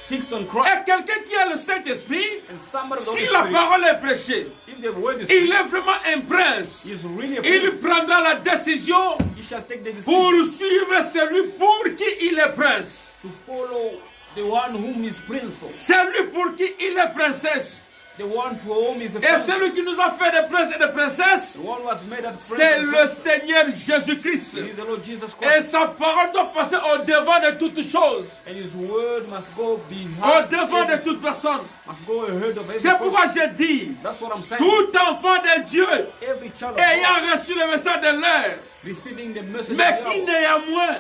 fixed on Et Christ. quelqu'un qui a le Saint-Esprit, And somebody with the si Holy la Spirit, parole est prêchée, if the word is il preached, est vraiment un prince. he is really a Il prince. prendra la décision He shall take the pour decision suivre celui pour qui il est prince. to follow the one whom is prince for, Celui pour qui il est princesse. the one for whom is a Et prince, celui qui nous a fait des princes et des princesses, the one who has made us prince. c'est and le princess. Seigneur Jésus-Christ. It is the Lord Jesus Et Christ. sa parole doit passer au devant de toutes choses. And his word must go Au behind, devant de toute personne. must go ahead of every C'est pourquoi person. je dis, That's what I'm saying. tout enfant de Dieu Every child of ayant God reçu le message de l'air, receiving the message mais of the qui hour, néanmoins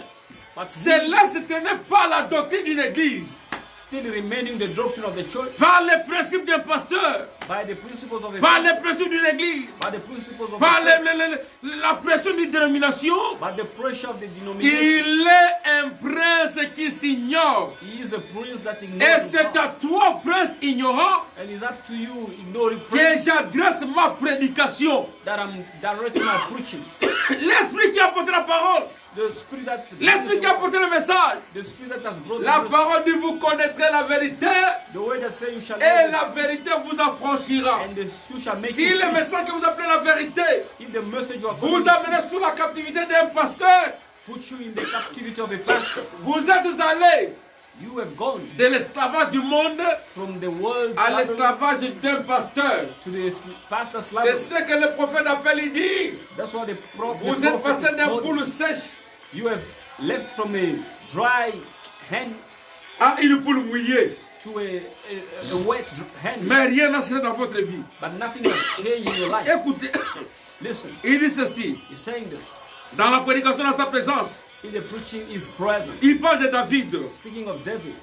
but cela se tenait par la doctrine d'une église, still remaining the doctrine of the church, par les principes d'un pasteur, by the principles of the par les pastor, principes d'une église, by the principles of par the church, la pression d'une dénomination. by the pressure of the denomination. Il est un prince qui s'ignore. He is a prince that Et ignores c'est himself. à toi, prince ignorant, And it's up to you, ignoring que prince, j'adresse ma prédication. that I'm directing my preaching. L'esprit qui a porté la parole, The spirit that l'esprit qui a porté le message. the spirit that has brought La the message. parole dit vous connaîtrez la vérité The way that say you shall et know la this, vérité vous affranchira. and the you shall make Si you le free. message que vous appelez la vérité If the message you are vous calling amenez sous la captivité d'un pasteur, put you in the captivity of a pastor, vous êtes allés you have gone de l'esclavage du monde from the world's à slavery l'esclavage d'un pasteur. to the pastor's C'est slavery. ce que le prophète appelle, il dit. That's what the prophet, Vous êtes passé d'un poule sèche you have left from a dry hen à une poule mouillée. to a wet hen, Mais rien n'a changé dans votre vie. but nothing has changed in your life. Écoutez, Listen, il dit ceci. he's saying this Dans la prédication, dans sa présence, in the preaching is present. il parle de David. Speaking of David,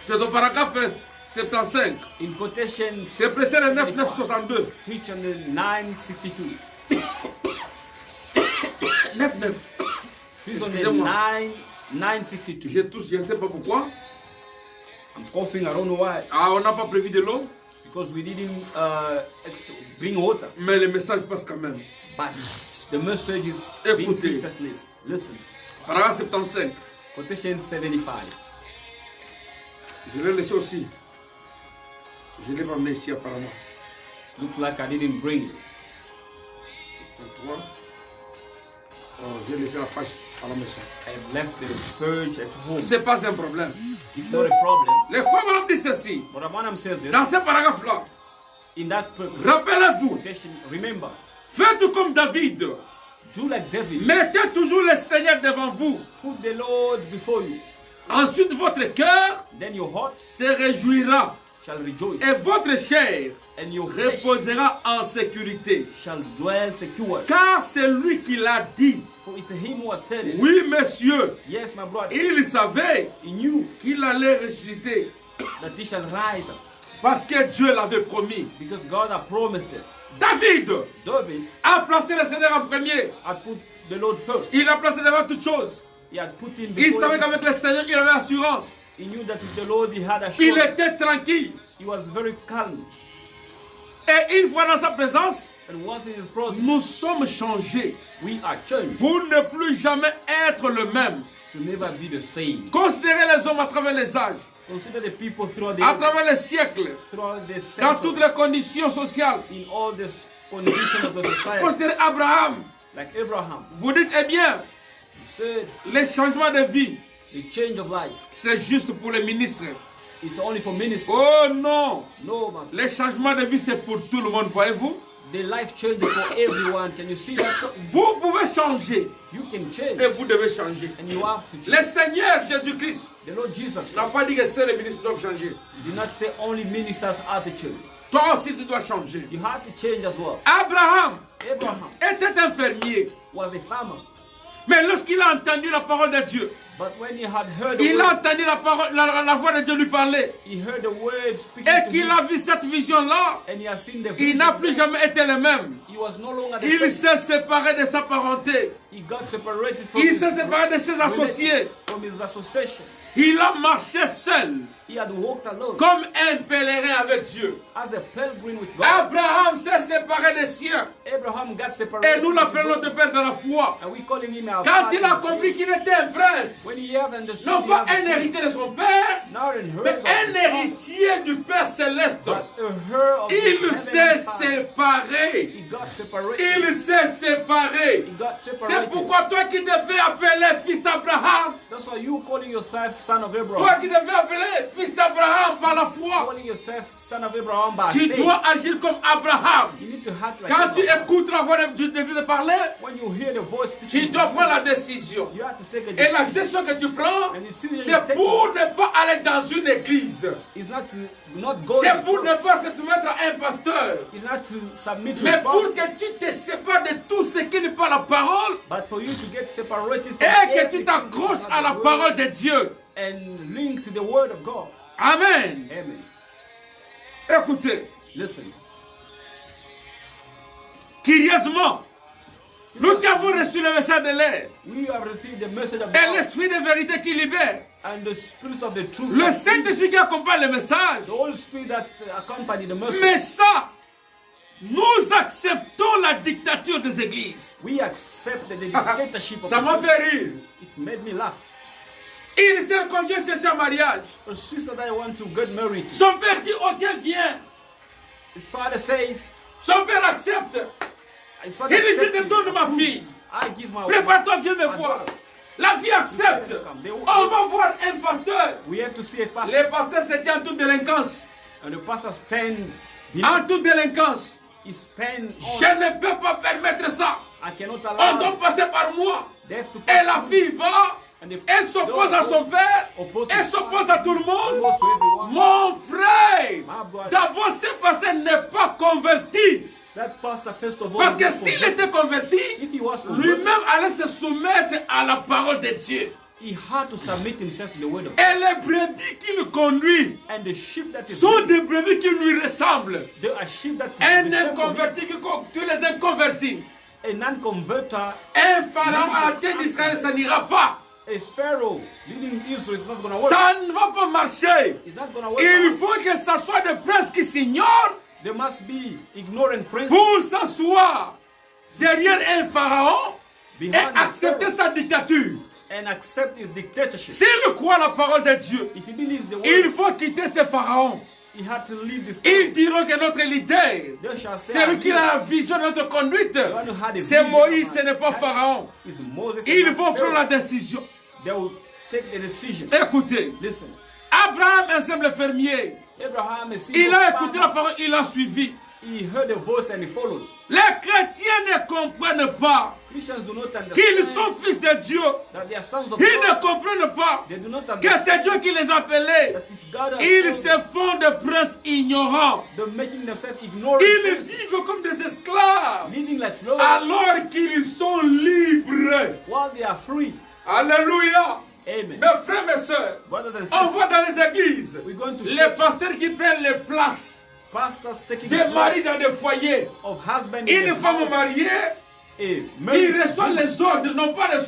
C'est au paragraphe 75. in quotation, C'est prêché le 9-9-62. preach on the 962. 9-9. He's on the Excusez-moi. 962. Je tousse, je ne sais pas pourquoi. I'm coughing, I don't know why. Ah, on n'a pas prévu de l'eau, Because we didn't bring water. mais le message passe quand même. But the message is being Écoutez. preached at least. Listen, Paragraphe 75. quotation 75. Je l'ai laissé aussi. Je ne l'ai pas amené ici apparemment. It looks like I didn't bring it. Pour toi. Oh, j'ai laissé la page à la maison. I have left the purge at home. C'est pas un problème. It's not a problem. Les femmes madame dit ceci. But Abraham says this Dans ce paragraphe-là, in that rappelez-vous, quotation. Remember, faites comme David. do like David. Mettez toujours le Seigneur devant vous. Put the Lord before you. Ensuite, votre cœur Then your heart se réjouira shall rejoice, et votre chair and your flesh reposera en sécurité. shall dwell secure. Car c'est lui qui l'a dit. For it's him who has said it. Oui, monsieur, Yes, my brother. il savait He knew qu'il allait ressusciter that he shall rise up parce que Dieu l'avait promis. because God had promised it. David David a placé le Seigneur en premier. had put the Lord first. Il a placé devant toutes choses. He had put him Il before savait him. qu'avec le Seigneur, il avait assurance. He knew that with the Lord he had Il assurance. était tranquille. He was very calm. Et une fois dans sa présence, And once in his presence, nous sommes changés we are changed pour ne plus jamais être le même. to never be the same. Considérez les hommes à travers les âges, Consider the people throughout the à ages, travers les siècles, throughout the dans toutes centuries, les conditions sociales. in all the conditions of the society. Considérez Abraham. Like Abraham, Vous dites, eh bien, he said, les changements de vie, the change of life, c'est juste pour les ministres. it's only for ministers. Oh non, No, man. les changements de vie, c'est pour tout le monde, voyez-vous. The life changes for everyone. Can you see that? Vous pouvez changer You can change, et vous devez changer. and you have to Le change. Seigneur Jésus-Christ The Lord Jesus n'a Christ pas dit que seuls les ministres doivent changer. did not say only ministers' attitude. Toi aussi, tu dois changer. You had to change as well. Abraham Abraham était un fermier, was a farmer, mais lorsqu'il a entendu la parole de Dieu, but when he had heard the il a word, entendu la voix de Dieu lui parler, he heard the word speaking et to qu'il him, a vu cette vision-là, and he has seen the il vision. n'a plus jamais été le même. He was no longer the Il same. s'est séparé de sa parenté. He got separated from Il his s'est séparé de ses associés. relatives, from his association. Il a marché seul, He had walked alone comme un pèlerin avec Dieu. as a pilgrim with God. Abraham s'est séparé séparé des siens. Abraham got separated. Et nous from l'appelons his notre own. père dans la foi. And we calling him our Quand father il a in the compris faith. qu'il était un prince, When he have understood non he pas has a un prince, héritier de son père, not an mais heir of un his father, héritier du Père céleste, but a heir of the il heavenly s'est father. séparé. He got separated. Il s'est séparé. He got C'est separated. pourquoi toi qui te fais appeler fils d'Abraham, That's why you calling yourself son of Abraham. toi qui te fais appeler fils d'Abraham par la foi, Calling yourself son of Abraham by tu faith. dois agir comme Abraham. You need to act like Quand tu Abraham. écoutes la voix de Dieu te parler, When you hear the voice tu speaking, dois prendre la décision. you have to take a Et la decision. décision que tu prends, And the decision c'est you take pour ne pas aller dans une église. is not to not go to C'est the pour ne church. pas se soumettre à un pasteur. It's not to submit to Mais a pour pastor, que tu te sépares de tout ce qui n'est pas la parole but for you to get separated from et que tu everything t'accroches that's à la not the parole word de Dieu. and link to the word of God. Amen. Amen. Écoutez, Listen. curieusement, nous qui avons reçu le message de l'air We have received the message of et God l'esprit de vérité qui libère, and the spirit of the truth. le that leads. Saint-Esprit qui accompagne le message. The Holy Spirit that accompany the message. Mais ça, nous acceptons la dictature des églises. We accept the dictatorship of Ça m'a the fait church. rire. It's made me laugh. Il s'est convié chercher un mariage. A sister that I want to get married to. Son père dit, ok, viens. His father says, Son père accepte. his father Il dit, je accepts te me. donne ma fille. I give my Prépare-toi, viens me my voir. daughter. La fille accepte. On va voir un pasteur. We have to see a pastor. Les pasteurs se tiennent en toute délinquance. And the pastor stand En toute délinquance. he spend Je on. ne peux pas permettre ça. I cannot On allow doit it. passer par moi. They have to Et la pass fille va. and the Elle s'oppose à son père. oppose to Elle his s'oppose father, à tout le monde. oppose to everyone. Mon frère. My brother. D'abord, ce pasteur n'est pas converti. That pastor first of all Parce is que not s'il converted. était converti, If he was converted, lui-même allait se soumettre à la parole de Dieu. he had to submit himself to the word of God. Et les brebis qui le conduisent And the sheep that is sont des brebis qui lui ressemblent. there are sheep that Un resemble him. inconverti qui tue les inconvertis. A non-converter, Un pharaon à la tête d'Israël, ça n'ira pas. a pharaoh leading Israel is not going to work. Ça ne va pas marcher. It's not going to work. Il out. faut que ce soit des princes qui s'ignorent There must be ignorant princes pour s'asseoir derrière un pharaon et behind the accepter pharaoh sa dictature. and accept his dictatorship. S'il croit la parole de Dieu, If he believes the il word, faut quitter ce pharaon. he had to leave this. Ils diront que notre leader, They shall say, celui qui a la vision de notre conduite, one who had a c'est vision Moïse, of ce n'est pas God pharaon. is Moses. and Ils not vont prendre la Pharaoh. décision. They will take the decision. Écoutez, Listen, Abraham, un simple fermier, Abraham is il a écouté la parole, il a suivi. He heard the voice and he followed. Les chrétiens ne comprennent pas Christians do not qu'ils understand sont fils de Dieu. that they are sons of Ils ne God. comprennent pas They do not que c'est understand Dieu qui les appelait. that it's God has Ils called se them. font des princes ignorants. They're making themselves ignorant, Ils vivent comme des esclaves living like slaves alors qu'ils sont libres. while they are free. Alléluia. Amen. Mes frères, mes soeurs, Brothers and on sisters, voit dans les églises we're going to les church, pasteurs qui prennent les places pastors taking des the maris place dans des foyers. of husband in Une the femme house, mariée a qui married reçoit woman les ordres, non pas de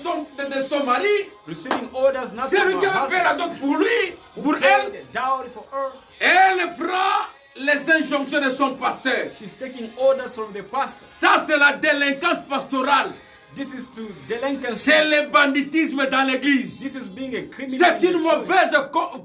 son mari, receiving orders not c'est from lui qui her a fait la husband, dot pour lui, who pour paid elle. the dowry for her. Elle prend les injonctions de son pasteur. She's taking orders from the pastor. Ça, c'est la délinquance pastorale. This is to delinquency. C'est le banditisme dans l'église. This is being a criminal. C'est in the une church. mauvaise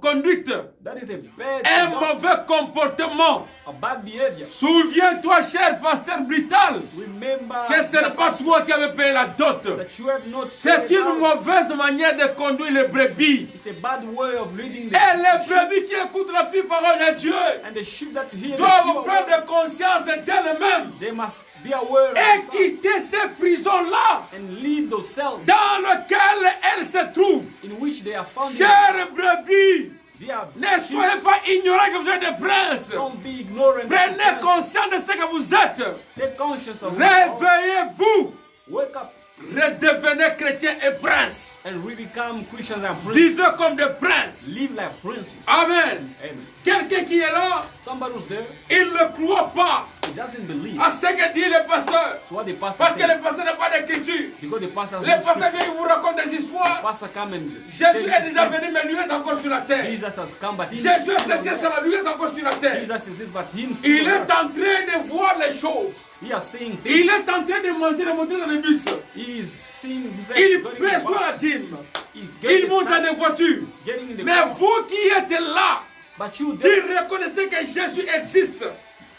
conduite, That is a bad un conduct, mauvais comportement. a bad behavior. Souviens-toi, cher pasteur brutal, Remember que ce n'est pas toi qui avais payé la dot. that you have not C'est paid une dowry. mauvaise manière de conduire les brebis. It's a bad way of leading the Et les sheep. brebis qui écoutent la pure parole de Dieu And the sheep that hear the doivent pure prendre word, conscience d'elles-mêmes they must be aware of et themselves quitter ces prisons-là and leave those cells dans lesquelles elles se trouvent. in which they are found. Chers brebis, They are ne soyez pas ignorants que vous êtes des princes. Don't be ignorant. Prenez conscience de ce que vous êtes. Take conscience of who you are. Réveillez-vous. Wake up Redevenez chrétiens et princes. and we become Christians and princes. Vivez comme des princes. Live like princes. Amen. Amen. Quelqu'un qui est là, Somebody who's there, il ne croit pas he doesn't believe. à ce que dit le pasteur. It's what the pastor Parce que le says. pasteur n'a pas d'écriture. Because the pastor has Le no pasteur scripture. vient, il vous raconte des histoires. Pastor come and Jésus tell est déjà you, venu, mais lui est encore sur la terre. Jesus has come, but he Jésus est ceci, cela, lui est encore sur la terre. Jesus is this, but him Il still. est en train de voir les choses. He has seen Il things. est en train de manger, de monter dans le bus. He is seeing himself Il going in the reçoit la bus. dîme. He get Il the monte dans time, les voitures. getting in the Mais car. vous qui êtes là, But you qui there, reconnaissez que Jésus existe,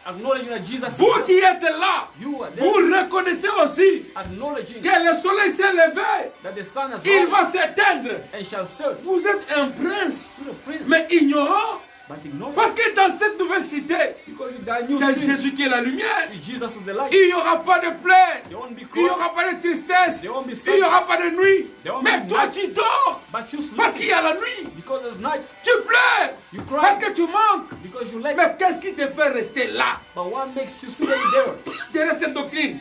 acknowledging that Jesus vous exists, qui êtes là, you are vous there, reconnaissez aussi acknowledging que le soleil s'est levé, that the sun has il risen va s'éteindre. and shall set. Vous êtes un prince, To the prince, mais ignorant, but ignorant. parce que dans cette nouvelle cité, Because in that new c'est city, Jésus qui est la lumière. Jesus is the light. Il n'y aura pas de plaie, There won't be il n'y cry, aura pas de tristesse, There won't be il n'y aura sadness. pas de nuit. There won't Mais be toi night. tu dors but you parce qu'il y sleep a la nuit. because there's night. Tu pleures You parce cry que tu manques. because you like. Mais qu'est-ce qui te fait rester là, But what makes you stay there? derrière cette doctrine?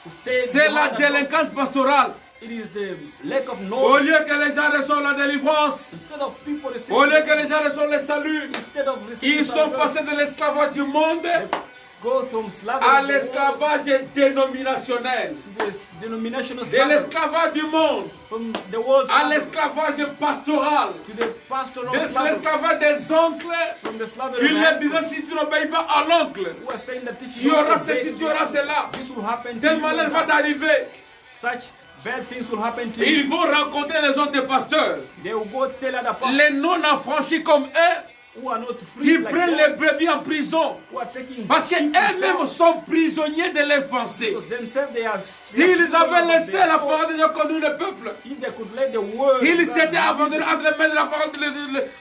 To stay C'est la behind that délinquance pastorale. door. It is the lack of Au knowledge. lieu que les gens reçoivent la délivrance, Instead of people receiving, au lieu que les gens reçoivent le salut, instead of receiving ils sont salvation, passés de l'esclavage du monde they go from slavery à of the world l'esclavage dénominationnel. to this denominational De slavery, l'esclavage du monde from the world à slavery l'esclavage pastoral. to the pastoral De slavery, l'esclavage des oncles. from the slavery Il of leur the disait uncles, si tu n'obéis pas à l'oncle, who are saying that if tu you auras obey ceci, tu auras cela. this will happen to Tel you. malheur va t'arriver. Such bad things will happen to Et you. ils vont rencontrer les autres pasteurs, They will go tell other pastors les non-affranchis comme eux, who are not free qui like prennent that, les brebis en prison. who are taking Parce sheep qu'eux-mêmes themselves, sont prisonniers de leurs pensées. because themselves they are S'ils avaient laissé their la thoughts. parole de Dieu conduire le peuple, If they could let the word s'ils of God s'étaient lead abandonnés entre les mains de la parole,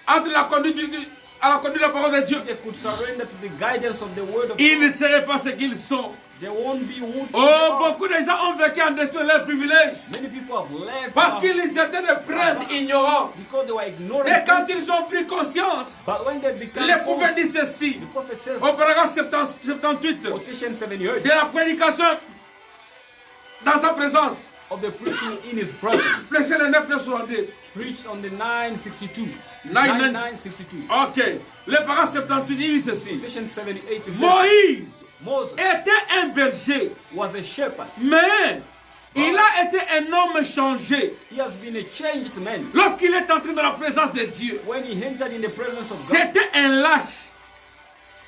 entre la conduite à la conduite de la parole de Dieu, they could surrender to the guidance of the word of ils ne God, seraient pas ce qu'ils sont. there won't be wood. Oh, beaucoup de gens ont vécu en destruisant leurs privilèges Many people have left parce our- qu'ils étaient des princes ignorants. because they were ignorant. Et quand persons. ils ont pris conscience, But when they become les prophètes disent ceci, the prophet says au paragraphe 78, quotation 78 de la prédication dans sa présence, of the preaching in his presence, prêché le 9-9-62. preached on the 962. 962. 962. Ok. Le paragraphe 78 dit ceci. Quotation 78 it says, Moïse Moses était un berger, was a shepherd. mais il a été un homme changé He has been a changed man. lorsqu'il est entré dans la présence de Dieu. When he entered in the presence of God, C'était un lâche.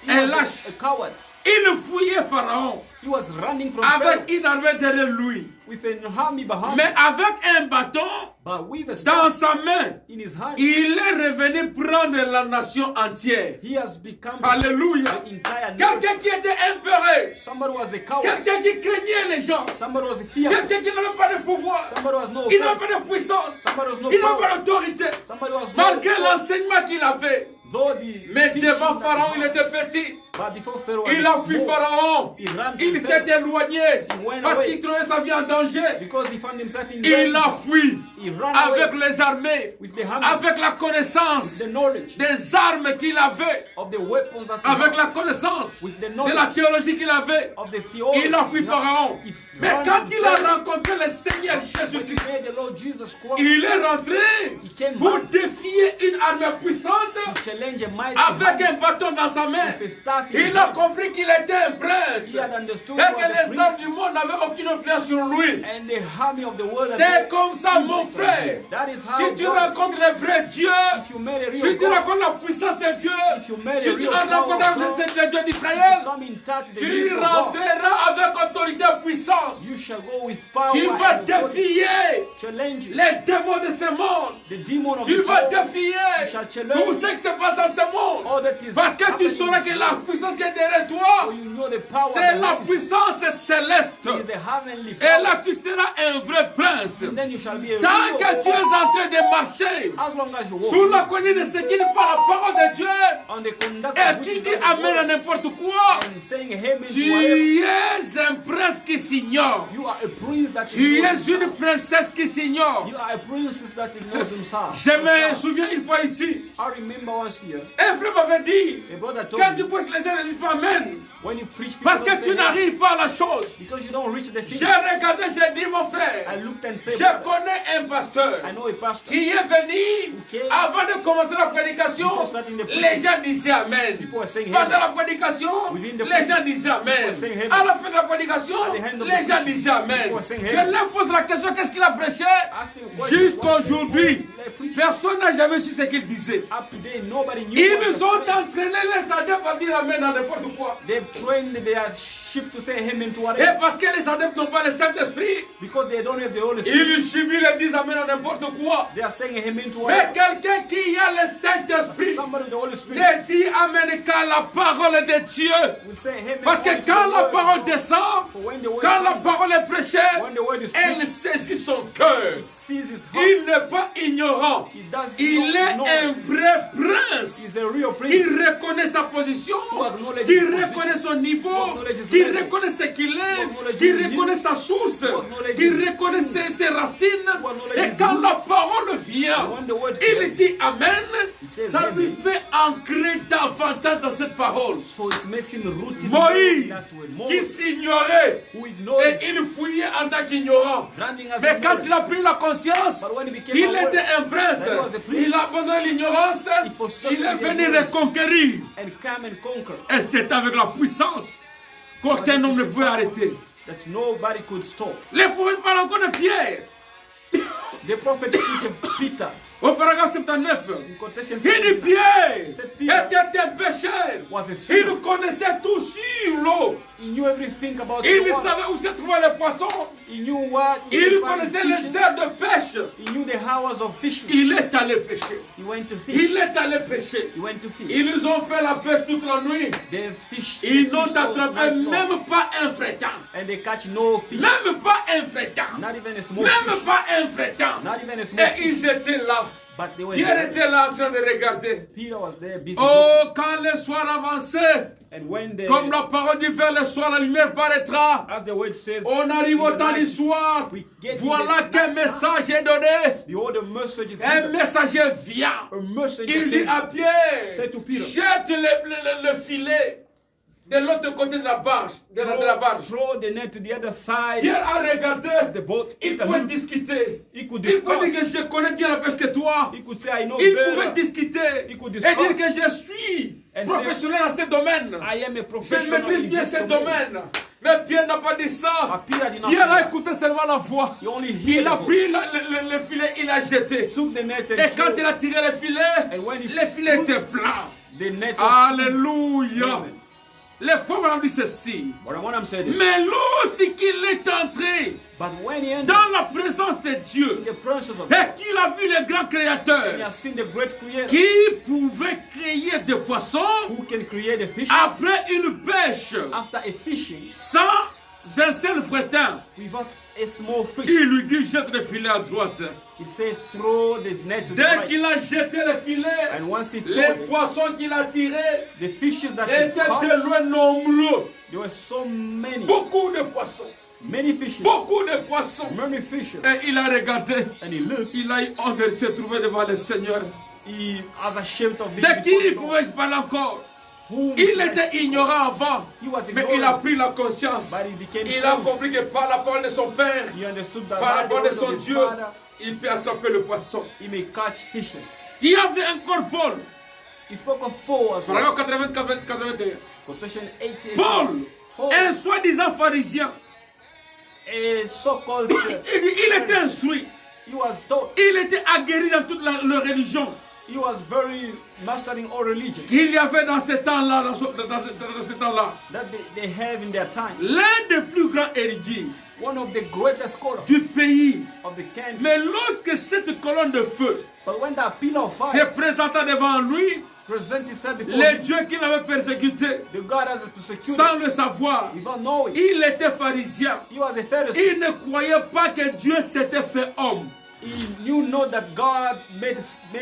he un was lâche. a coward. Il fouillait Pharaon He was running from avec Pharaoh une armée derrière lui, with an army behind mais him, avec un bâton but with a dans staff sa main. in his hand. Il est revenu prendre la nation entière. He has become Alléluia. the entire Quelqu'un nation. qui était impeuré. Somebody was a coward. Quelqu'un qui craignait les gens. Somebody was fearful. Quelqu'un qui n'avait pas de pouvoir. Somebody was no Il n'avait authority. pas de puissance. Somebody was no Il n'avait power. pas d'autorité. Somebody was no Malgré authority. l'enseignement qu'il avait. Though the Mais teaching devant that Pharaon, he il had, était petit. but before Pharaoh Il was a fui small, Pharaon. he ran from Il s'est Pharaoh éloigné He went parce away. qu'il trouvait sa vie en danger. because he found himself in Il danger. a fui He ran avec away les armées, with the armies, avec la connaissance the knowledge des armes qu'il avait, of the weapons that he avec had, la connaissance with the de knowledge la théologie qu'il avait. of the theology. Il a fui Pharaon. He Mais ran quand from il a Pharaoh. rencontré le Seigneur When he met Jésus-Christ, the Lord Jesus Christ, il est rentré He came pour back défier une armée puissante to challenge a mighty avec army un bâton dans sa main. with a staff in his Il a hand. compris qu'il était un prince He had understood et he was que a les hommes prince, du monde n'avaient aucune influence sur lui. and the army of the world. C'est comme ça, mon frère. That is how Si tu God- rencontres le vrai Dieu, If you met a si real tu God, rencontres la puissance de Dieu, if you met si a tu real rencontres power of God, le Dieu d'Israël, come in touch with the tu wisdom of God. rentreras avec autorité et puissance. You shall go with power Tu vas and authority. défier Challenge les démons de ce monde. the demon of Tu this vas world. défier You shall challenge tout ce qui se passe dans ce monde. all that is Parce que tu happening sauras in que this la world. puissance qui est derrière toi, For you know the power c'est la behind you. puissance céleste. It is the heavenly Et là, power. tu seras un vrai prince. And then you shall be a Tant real que tu es God. en train de marcher As long as you walk sous la conduite de ce qui n'est pas la parole de Dieu, on the conduct et of which tu is dis not the Amen à word, n'importe quoi, and saying amen to tu whatever, es un prince qui s'ignore. you are a prince that Tu ignores es une himself. princesse qui s'ignore. You are a princess that ignores himself. Je me souviens une fois ici, I remember once here, un frère m'avait dit, a brother told quand tu me, prêches, les gens ne disent pas Amen. when you preach, people Parce don't que say tu amen, n'arrives pas à la chose. because you don't reach the J'ai thing. regardé, j'ai dit mon I frère, looked and said, je brother, connais un pasteur I know a pastor. qui est venu Okay. avant de commencer la prédication. Before starting the preaching, Les gens disaient Amen. people were saying Pendant amen. la prédication, Within the les gens disaient Amen. people were saying amen. À la fin de la prédication, At the end of the les gens preaching, disaient Amen. people were saying Je amen. leur pose la question, qu'est-ce qu'il a prêché? Asked him what- Jusqu'aujourd'hui, what- preached. Personne n'a jamais su ce qu'il disait. Up to date, nobody knew what he Ils ont was saying. entraîné les adeptes à dire Amen à n'importe quoi. They've trained their sheep to say amen to Et whatever. parce que les adeptes n'ont pas le Saint-Esprit, Because they don't have the Holy Spirit. ils jubilent et disent Amen à n'importe quoi. They are saying amen to Mais whatever. quelqu'un qui a le Saint-Esprit Somebody with the Holy Spirit ne dit Amen qu'à la parole de Dieu. will say amen. Parce que only to quand the la word parole of God. descend, For when the word quand la comes, parole est prêchée, when the word is elle preached, saisit son cœur. it sees his heart. Il n'est pas ignorant. He does Il est not un know. vrai prince He's a real qui prince. reconnaît sa position, Who acknowledges qui his position, reconnaît son niveau, who acknowledges his qui level, reconnaît ce qu'il who est, acknowledges qui his reconnaît youth, sa source, who acknowledges qui his reconnaît fruit, ses racines. who acknowledges Et his quand la roots. parole vient, And when the word il comes, dit Amen, he says ça lui amen. fait ancrer davantage dans cette parole. So it makes him rooted more in Moïse, that word. qui Moses, s'ignorait, who et ignored, il fouillait en tant qu'ignorant. running as Mais a quand mother. il a pris la conscience But when he became qu'il aware était un prince, that he was a prince, il a abandonné l'ignorance, he forsook il est the venu ignorance. reconquérir. and come and conquer, Et c'est avec la puissance qu'aucun homme ne pouvait arrêter. that nobody could stop. Les prophètes parlent encore de Pierre. The prophet speak of Peter Au paragraphe 79, in quotation il dit 79, Pierre said Peter était un pécheur. was a sinner. Il connaissait tout sur l'eau. He knew everything about the Il water. savait où se trouvaient les poissons. He knew what he Il could find connaissait his les fishes. heures de pêche. He knew the hours of fishing. Il est allé pêcher. He went to fish. Il est allé pêcher. He went to fish. Ils ont fait la pêche toute la nuit. They fished. Ils they n'ont fished all attrapé night long. même pas un fréquent. And they catch no fish. Même pas un fréquent. Not even a small Même fish. pas un fréquent. Not even a small Et fish. ils étaient là. But they were Pierre there. était là en train de regarder. Peter was there busy. Oh, quand le soir avançait, And when the, comme la parole dit vers le soir, la lumière paraîtra. as the word says, On arrive au in the temps du night, soir. we get to Voilà the qu'un message est donné. behold, the message is Un given. messager vient. A messenger Il dit came. à Pierre, Say to Peter. jette le filet de l'autre côté de la barge. De la barge. Throw the net to the other side Pierre a regardé. of the boat. Il Peter pouvait looked. discuter. He could Il pouvait dire discuss. que je connais bien la pêche que toi. He could say, I know Il pouvait better. discuter He could et dire discuss. que je suis And professionnel dans ce domaine. I am a Je professional maîtrise in bien this ce domain. domaine. Mais Pierre n'a pas dit ça. But Peter did not Pierre a say that. écouté seulement la voix. He only Il heard a the pris voice. le filet, il a jeté. Took the net and Et quand threw il a tiré le filet, And when he le filet put était plein. the net was full. Alléluia. Amen. Les femmes ont dit ceci. But I want to say this. Mais lorsqu'il est entré But when he entered dans la présence de Dieu in the presence of et God, qu'il a vu le grand he créateur has seen the great creator qui pouvait créer des poissons who can create the fishes après une pêche after a fishing sans un seul fretin. without a small fish. Il lui dit jette le filet à droite. He said, throw the net to the Dès right. qu'il a jeté le filet, And once he threw les it, poissons qu'il a tirés the fishes that he étaient caught, de loin nombreux. there were so many, Beaucoup de poissons. many fishes, Beaucoup de poissons. many fishes. Et il a regardé. And he looked, Il a eu honte de se trouver devant le Seigneur. he was ashamed of being De qui before the Lord. pouvais-je parler encore? Whom Il should I était speak ignorant of? avant. He was Mais il a ignorant, pris la conscience. but he became Il a conscious. compris que par la parole de son Père, He understood that par la by the parole de word son of his Dieu, Father, il peut attraper le poisson. he may catch fishes. Il y avait encore Paul. He spoke of Paul as well. Paragraphe 80-81. Quotation 80. Paul, Paul, un soi-disant pharisien, a so-called, il était instruit. he was taught, Il était aguerri dans toute la religion he was very mastering all religion qu'il y avait dans ce temps-là. Dans ce temps-là. that they have in their time. L'un des plus grands érudits One of the greatest scholars du pays. of the country. Mais lorsque cette colonne de feu But when that pillar of se fire présenta devant lui, presented himself before les him, dieux qu'il avait persécutés, the God has persecuted sans le savoir, without knowing. il était pharisien. He was a Pharisee. Il ne croyait pas que Dieu s'était fait homme. He knew not that God made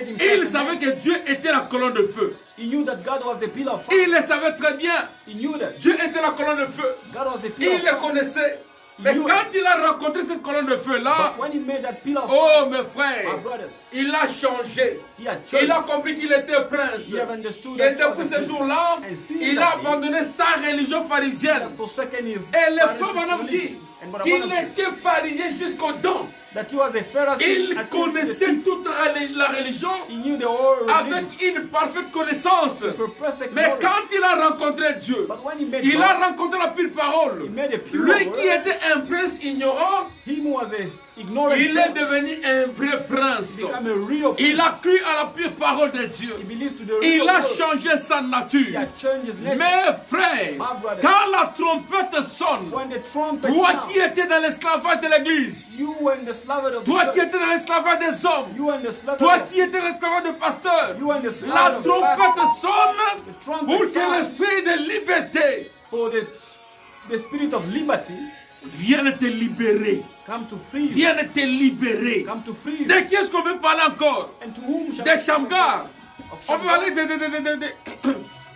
himself Il a savait man. que Dieu était la colonne de feu. He knew that God was the pillar of fire. Il le savait très bien. He knew that Dieu était la colonne de feu. God was the pillar Il of le fire. connaissait. Mais knew quand il a rencontré cette colonne de feu-là, But when he made that pillar of oh fire, mes my frères, brothers, il a changé. he had Il a changed. compris qu'il était prince. He have understood Et that he depuis was a ce prince. jour-là, And since il a that day, abandonné sa religion he pharisienne. has forsaken his Et les Pharisees femmes en ont dit religion. And what I qu'il want to say, était pharisien jusqu'aux dents. that he was a Pharisee. Il until the connaissait teeth. toute la religion He knew the whole religion avec une parfaite connaissance. for perfect Mais knowledge. quand il a rencontré Dieu, But when he met il God, a rencontré la pure parole. he made a pure Lui word. qui était un prince ignorant, him who was a ignorant il est prince, devenu un vrai prince. became a real Il a prince. cru à la pure parole de Dieu. He believed to the real Il a word. changé sa He nature. had changed his nature. Mes frères, My brothers, quand la trompette sonne, when the trumpet toi sound, qui étais dans l'esclavage de l'église, you were in the slavery of toi the qui church. étais dans l'esclavage des hommes, You were in the slavery toi of qui étais dans l'esclavage des pasteurs, You were in the la slavery of the trompette past. sonne The trumpet pour que sound l'esprit de liberté for the spirit of liberty vienne te libérer. come to free you. Vienne te libérer. Come to free you. De qui est-ce qu'on peut parler encore? And to whom shall Des we speak Shamgar. of On peut Shamgar? parler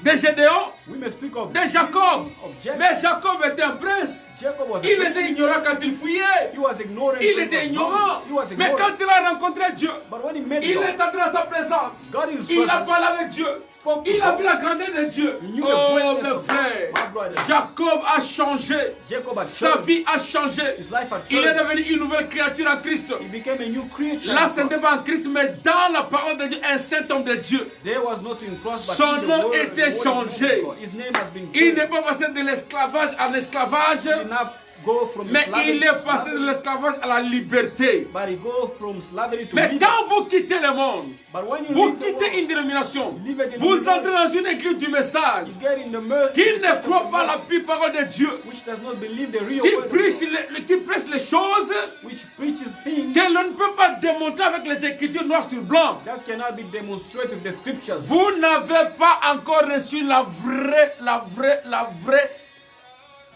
de Gédéon, We may speak of de Jacob. Of Jacob. Mais Jacob était un prince. Jacob was a Il était prince. ignorant quand il fouillait. He was ignorant. Il when he était was ignorant. young. He was Mais ignorant. quand il a rencontré Dieu, But when he met il God, est entré dans sa présence. God in his Il a presence, parlé avec Dieu. spoke to Il a God. vu la grandeur de Dieu. He knew the Oh, greatness mes of God. frères, My brothers. Jacob a changé. Jacob had Sa changed. vie a changé. His life had Il est changed. devenu une nouvelle créature en Christ. He became a new creature. Là, in ce n'était Christ. pas en Christ, mais dans la parole de Dieu, un saint homme de Dieu. There was not in cross, but Son in the nom word, était the word of changé. God. His name has been Il changed. n'est pas passé de l'esclavage à l'esclavage, He did not go from mais slavery il to est passé de slavery, l'esclavage à la liberté. but he go from slavery to Mais liberty. quand vous quittez le monde, But when you vous leave the quittez world, une dénomination, you leave a vous denomination, entrez dans une église du message you get in the mercy, qui ne croit pas la pure parole de Dieu, which does not believe the real qui word of prêche God, qui prêche les choses which preaches things que l'on ne peut pas démontrer avec les écritures noires sur blanc. that cannot be demonstrated with the scriptures. Vous n'avez pas encore reçu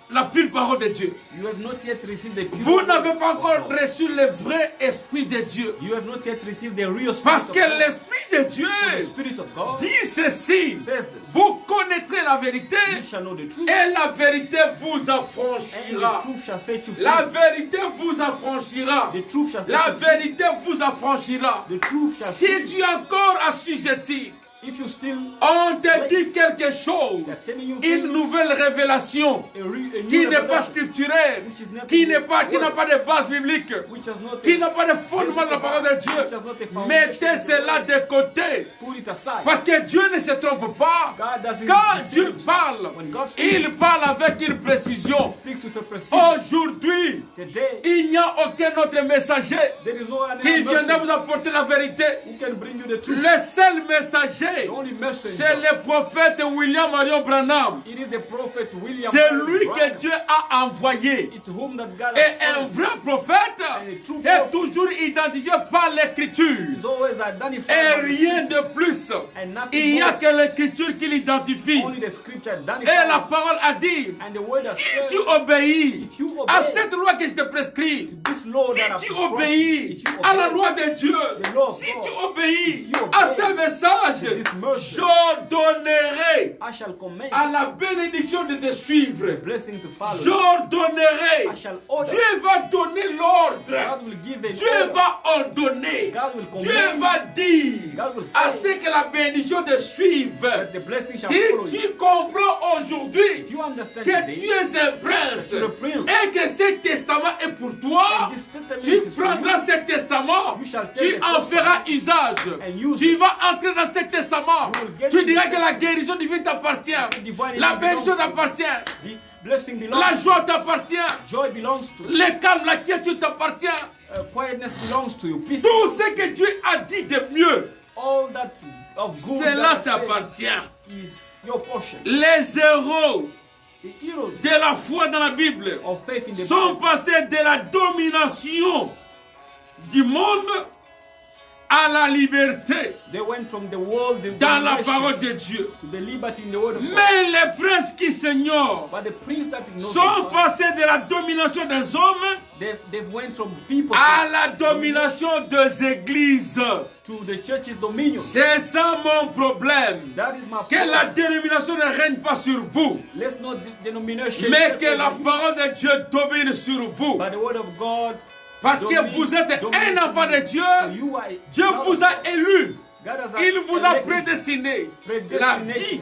la pure parole de Dieu. You have not yet received the pure Vous word n'avez pas of encore God. reçu le vrai esprit de Dieu. You have not yet received the real spirit Parce of que God. l'esprit de Dieu For the spirit of God dit ceci: says this. vous connaîtrez la vérité You shall know the truth, et la vérité vous and affranchira. the truth shall set you free. La vérité vous affranchira. The truth shall set La you free. vérité vous affranchira. The truth shall Si free tu you. es encore assujetti, If you still on te dit quelque chose, they are telling you une things, nouvelle révélation a new qui n'est pas revelation, scripturelle, which is not qui in n'a the pas word, de base biblique, which has not qui a- n'a pas de fondement de la parole de Dieu. which has not a foundation Mettez in the cela word. de côté. Put it aside. Parce que Dieu ne se trompe pas. God doesn't Quand deceive. Dieu parle, When God speaks, il parle avec une précision. speaks with a precision. Aujourd'hui, Today, il n'y a aucun autre messager there is no other qui viendra message vous apporter la vérité. who can bring you the truth. Le seul messager, The only c'est messenger. le prophète William Marion Branham. It is the prophet William. C'est lui Branham. que Dieu a envoyé. It's whom that God Et has un sent. vrai prophète And a true est prophet toujours identifié par l'écriture. is always identified Et by the rien de scriptures. plus. And nothing Il n'y a more. que l'écriture qui l'identifie. Only the scripture Et la identifies. parole a dit, And the word has si said, tu obéis if you à obey cette loi que je te prescris, this law si that I've tu prescribed, obéis if you à la obey loi de Dieu, the law of si God, tu obéis if you à obey ce message, this message, j'ordonnerai I shall command à la bénédiction de te suivre. the blessing to follow. J'ordonnerai. I shall order. Dieu va donner l'ordre. God will give an Dieu order. va ordonner. God will Dieu command. va dire God will à say ce que la bénédiction te suive. that the blessing shall Si follow you. tu comprends aujourd'hui If you understand que today, tu es un prince that you're a prince, et que ce testament est pour toi, and this testament tu is for prendras you, ce testament, you shall take tu the en testament feras usage, and use tu it. vas entrer dans ce testament, You will get tu in diras the que la testament. guérison divine t'appartient, The divine la healing bénédiction belongs to you. t'appartient, The blessing belongs la to joie t'appartient, you. Joy belongs to you. le calme, la quiétude t'appartient, Quietness belongs to you. Peace. tout ce que Dieu a dit de mieux, All that of good cela that I say t'appartient. is your portion. Les héros The heroes de la foi dans la Bible of faith in the sont Bible passés de la domination du monde à la liberté they went from the world the dans la domination parole de Dieu. to the liberty in the word of God. Mais les princes qui s'ignorent But the prince that ignores sont themselves, passés de la domination des hommes they went from people à la domination des églises. to the church's dominion. C'est ça mon problème. That is my Que la problem. dénomination ne règne pas sur vous, Let's not denomination mais take que la over you, parole de Dieu domine sur vous. but the word of God. Parce que domine- vous êtes domine un enfant de you. Dieu, So you are a Dieu child vous of a God. élu, God has il vous a elected, prédestiné. La vie predestinated.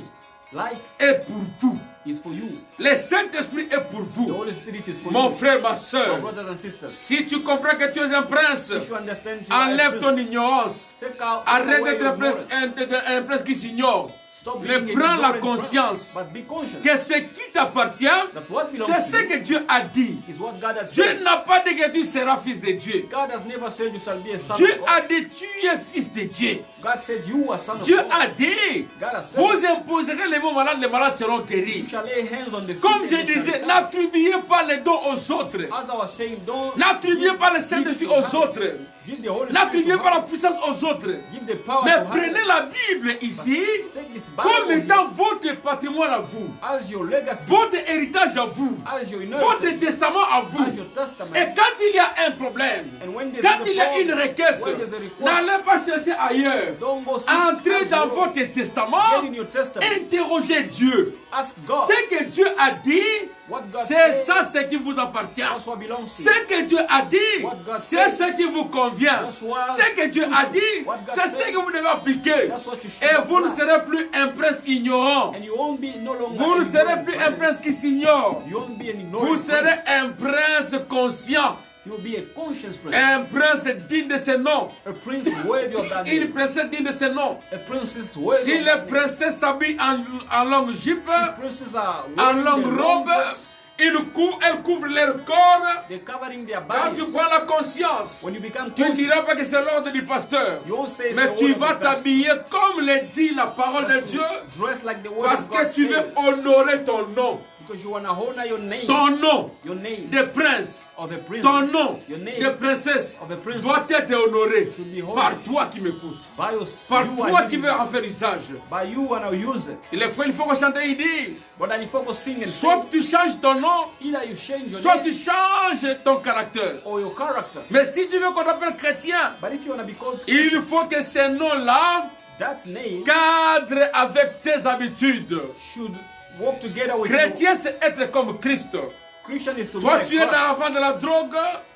Life est pour vous. is for you. Le Saint-Esprit est pour The vous. Holy Spirit is for Mon you. frère, ma My soeur, brothers and sisters, si tu comprends que tu es un prince, if you understand you are a enlève ton prince, ignorance. take out Arrête away d'être your un prince, ignorance. un prince qui s'ignore. Stop Mais being prends an la ignorant conscience prince, but be conscious que ce qui t'appartient, that what belongs c'est ce to you que Dieu a dit. is what God has Dieu said. n'a pas dit que tu seras fils de Dieu. God has never said you shall be a son Dieu of God. a dit tu es fils de Dieu. God said you are son of Dieu God. a dit God has said vous imposerez les mots malades, les malades seront you guéris. shall lay hands on the sick Comme and je they shall disais, recover. n'attribuez pas les dons aux autres. As I was saying, don't N'attribuez pas le give Saint-Esprit to aux others. autres. Give the Holy Spirit N'attribuez to pas la others. puissance aux autres. Give the power Mais to prenez others. la Bible ici Take this Bible comme here étant votre patrimoine à vous, as your legacy, votre héritage à vous, as your votre inheritance, testament à vous. as your testament. Et quand il y a un problème, And when there's quand a il y a problem, une requête, when there's a request, n'allez pas chercher ailleurs. don't go seek Entrez dans elsewhere. votre testament, Get in your testament. interrogez Dieu. Ask God Ce que Dieu a dit, what God c'est says. ça ce qui vous appartient. That's what belongs to Ce you. que Dieu a dit, What God c'est says. ce qui vous convient. That's what Ce que Dieu a dit, What God c'est ce says. que vous devez appliquer. That's what you should Et vous ne apply. serez plus un prince ignorant. And you won't be no longer Vous ne an serez ignorant plus un prince. prince qui s'ignore. You won't be an ignorant Vous serez prince. un prince conscient. You'll be a conscious prince. Un prince digne de ce nom. A prince worthy of that Une name. princesse digne de ce nom. A princess worthy Si of les that name. princesses s'habillent en longue jupe, Princes are en wearing longue their long robe, dress. elles couvrent leur corps. They're covering their Quand tu bodies. prends la conscience, When you become tu ne diras conscious, pas que c'est l'ordre du pasteur. you won't say it's Mais the tu word of vas the pastor, t'habiller comme le dit la parole de but Dieu, you dress like the word parce of God que tu veux says. honorer ton nom. Because you want to honor your name. Ton nom Your name de prince, of the prince. ton nom Your de name princesse of the princess doit être honoré should be honored. par toi qui m'écoutes, by your par you toi are qui living veux en faire usage. by you want to use it. Il faut qu'on chante et il dit, But then if you go sing and soit sing, tu changes ton nom, either you change your soit name tu changes ton caractère. or your character. Mais si tu veux qu'on t'appelle chrétien, But if you want to be called il Christian, faut que ce nom-là that name cadre avec tes habitudes. should work together with you. Chrétien, c'est être comme Christ. Christian is to be Toi, like tu es dans Christ. l'enfant de la drogue,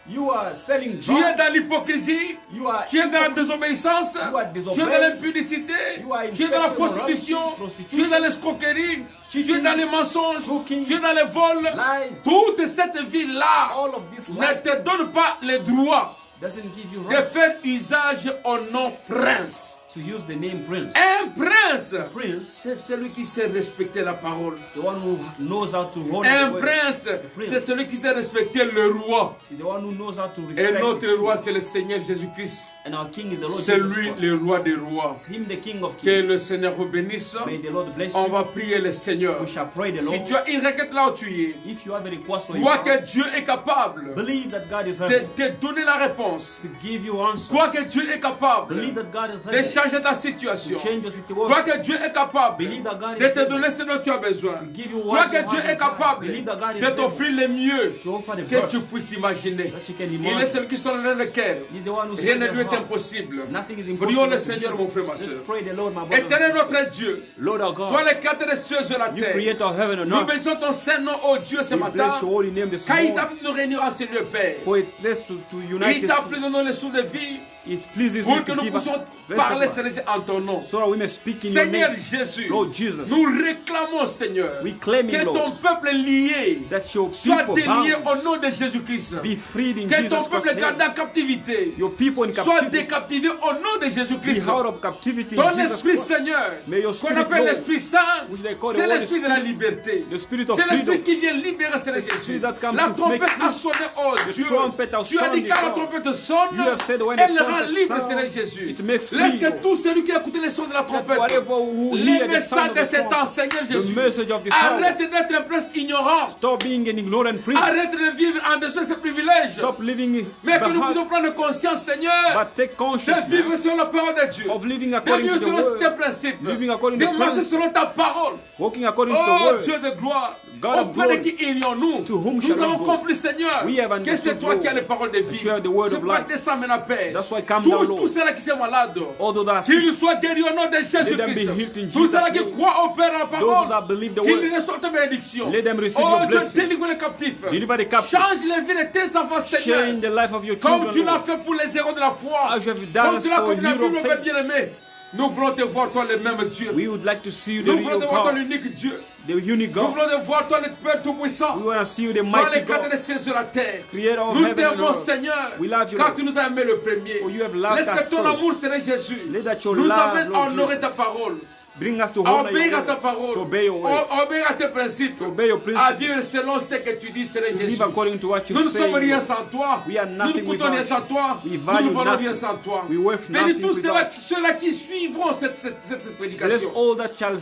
You are selling tu es dans drugs. l'hypocrisie, You are tu es dans la hypocrite. désobéissance, You are tu es disobeying. dans l'impudicité, You are in tu es dans la sexual prostitution, morality, tu es dans l'escroquerie, tu es cheating, dans les mensonges, crooking, tu es dans les vols. lies. Toute cette vie-là All of this ne life te donne pas le droit doesn't give you de right faire usage au nom prince. to use the name prince. Un prince, Prince c'est celui qui sait respecter la parole. is the one who knows how to honor Un the word. prince, prince. c'est celui qui sait respecter le roi. He's the one who knows how to Et respect notre the king. roi, c'est le Seigneur Jésus-Christ. And our king is the Lord C'est Jesus lui Christ. le roi des rois. It's him the king of Que kings. le Seigneur vous bénisse. May the Lord bless On you. va prier le Seigneur. We shall pray the Si Lord. tu as une requête là où tu es, If you have a request or crois you que Dieu est capable believe that God is de able te donner la réponse. to give you answers. Crois que Dieu est capable Believe that God is de able changer ta to situation. change your Crois situation. que Dieu est capable Believe that God de is te able donner ce dont tu as besoin. to give you Crois what que you Dieu have est desire. capable Believe that God is de able t'offrir le mieux to offer the que tu best puisses t'imaginer. that you can Il est imagine. celui qui sonne le cœur. He's the one who Rien said ne the lui est heart. impossible. Nothing is Prions impossible. le Seigneur, mon frère, ma Let's soeur. pray the Lord, my brother. Éternel notre Dieu, Lord our toi God, les quatre des cieux et la you terre, creator of heaven and nous earth. bénissons ton Saint-Nom, oh Dieu, ce We matin. bless your holy name this Car il t'a morning. appelé de nous réunir en ce lieu, Père. For it's blessed to unite Il t'a us. appelé de nous les sous de vie It pleases pour you que to nous give us puissions blessed parler life, Seigneur, en ton nom. so that we may speak in your Seigneur name. Jésus, Lord Jesus, nous réclamons, Seigneur, we claim que it, ton Lord, peuple lié that your soit people délié au bound nom de Jésus-Christ. be freed in Que ton Jesus peuple Christ's gardé name. en captivité Your people in soit captivity décaptivé au nom de be Jésus-Christ. out of captivity in Ton Jesus Esprit, Christ. Seigneur, May your qu'on spirit, appelle Lord, l'Esprit Saint, which they call the c'est Holy l'Esprit de la Spirit, liberté. the spirit of C'est l'Esprit freedom. qui vient libérer Seigneur The Jésus. spirit that comes La to trompette make a free. sonné, oh The Dieu. trumpet has Tu as dit sounded, quand la God. trompette sonne, You have said when the elle rend trumpet libre sound, Seigneur Jésus. it makes free, Laisse que Lord. tout celui qui a écouté les sons de la trompette, Whatever who les hear the messages sound de of ces the temps, song, Seigneur the Jésus, message of the sound, arrête d'être un prince ignorant. stop being an ignorant prince. Arrête de vivre en dessous de ce privilège. Stop living Mais que nous behind, puissions prendre conscience, Seigneur, but take de vivre consciousness selon la parole de Dieu. of living De according vivre to the selon tes word, principes. living according De to the marcher principles, selon ta parole. walking according to the Oh word. Dieu de gloire, God of auprès de glory, qui irions-nous? to whom Nous shall we avons go? compris, Seigneur, We have que c'est understood, toi qui as Lord, les paroles de that vie. you are the word C'est of pourquoi life. descends maintenant, Père. That's why come down, Tous Lord. ceux-là qui sont malades, Although that are qu'ils sick, soient guéris au nom de them be healed in Jésus-Christ. Tous Jesus' ceux-là qui name. croient au Père en la those parole, that believe the qu'ils word, reçoivent ta bénédiction. let them receive Oh your Dieu, blessing. délivre les captifs. Deliver the captives. Change les vies de tes enfants, Seigneur. Change the life of your Comme tu children, l'as Lord. fait pour les héros de la foi. As you have done Comme tu l'as for comme la hero Bible, of mon faith. bien-aimé. Nous voulons te voir, toi, le même Dieu. We would like to see you, the Nous voulons real te voir, toi, God, l'unique Dieu. the unique Nous God. voulons te voir, toi, le Père Tout-Puissant. We want to see you, the Toi, mighty les quatre God, des cieux sur la terre. creator of Nous heaven and t'aimons, earth. Seigneur, We love you, car Lord. tu nous as aimés le premier. For you have loved Laisse us que ton first. amour, Seigneur Jésus, Let that your nous love, amène à Lord honorer ta Jesus, parole. Bring us to à honor obéir your à ta word, parole, to obey your word, à obéir à tes principes, to obey your à principles, vivre selon ce que tu dis, Seigneur to Jésus. live according to what you Nous ne say. sommes rien Lord. sans toi. We are Nous ne nothing coûtons rien without sans you. toi. We Nous value ne valons nothing. rien sans toi. We worth Bénis nothing tous without ceux-là qui suivront cette Bless prédication. all that shall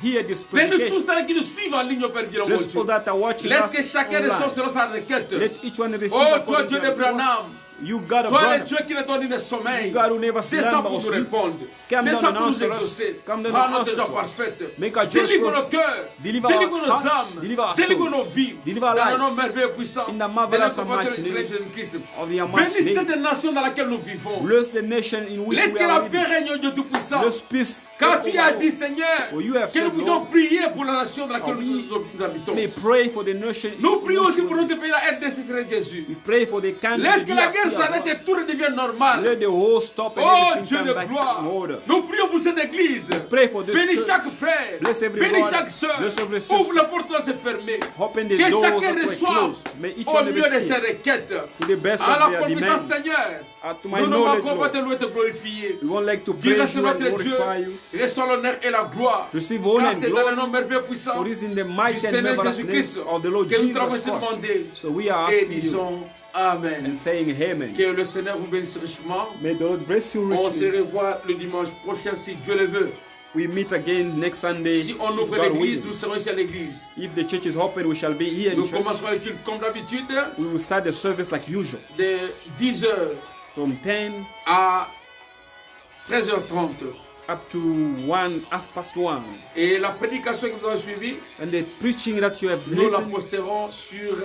hear this Bénis tous predication. ceux-là qui nous suivent en ligne, au Père Dieu, mon Bless Dieu. all that are watching Laisse us que chacun online. reçoive selon sa requête. Let each one receive Oh, toi, according Dieu to de their request. Branham, You God of toi, le Branham, Dieu qui ne donne le sommeil, you God who never descends slumber pour or nous sleep. répondre. Come down Descends and pour nous answer us. exaucer. Come down Rends and notre answer joie to us. parfaite. Make our joy Délivre perfect. nos cœurs. Deliver Délivre our nos hearts. âmes. Deliver our Délivre souls. nos vies. Deliver our Dans le lives. nom merveilleux et puissant. In the de marvelous notre and Père mighty Seigneur name Jésus-Christ. of the Almighty Bénis name. cette nation dans laquelle nous vivons. Bless the nation in which Laisse we que la are paix living. règne au Dieu Tout-Puissant. Bless peace. Car take tu as over dit, all. Seigneur, For you have que nous said, puissions Lord, prier pour la nation dans laquelle we nous habitons. may pray for the nation. Nous in prions which aussi we pour live. notre pays, la RDC, Seigneur Jésus. We pray for the country. Laisse the que la DRC guerre as s'arrête well. et tout redevienne normal. Let the whole stop and Oh everything Dieu come de back gloire, in order. nous prions pour cette église. Pray for this Bénis church. chaque frère, Bless every bénis brother. chaque soeur. Bless every sister. Ouvre la porte doit se fermer. Open the Que doors chacun that were reçoive closed. May each au one mieux de ses receive requêtes. to the best À of la their puissance, demands. Seigneur, To my nous ne knowledge, manquons pas Lord. de louer et de glorifier. We won't like to Dieu praise reste you and notre Dieu, glorify you. reçois l'honneur et la gloire. Receive honor Car and c'est dans le glory. nom merveilleux et puissant For this in the du mighty and Seigneur marvelous Jésus-Christ name of the Lord que nous Jesus t'avons Christ. demandé So we are et asking you disons Amen. and saying amen. Que le Seigneur vous bénisse richement. May the Lord bless you On se richly. revoit le dimanche prochain si Dieu le veut. We meet again next Sunday. Si on if ouvre God l'église, willing. nous serons ici à l'église. If the church is open, we shall be here in Nous church. commencerons le culte comme d'habitude We will start the service like usual de 10h from 10 à 13h30. up to 1:30. Et la prédication que vous avez suivie, And the preaching that you have nous la listened, posterons sur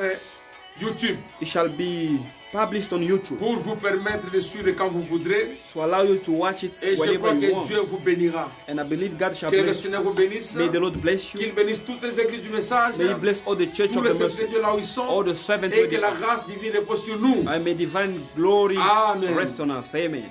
YouTube it shall be published on YouTube pour vous permettre de suivre quand vous voudrez. to allow you to watch it Et je whenever crois you que want. Dieu vous bénira. And I believe God shall Que le bless you. Seigneur vous bénisse. May the Lord bless you. Qu'il bénisse toutes les églises du message. May He bless all the church Tous of les the serviteurs message, de Dieu là où ils sont. all the servants Et with que la you. grâce divine repose sur nous. And may divine glory Amen. rest on us. Amen.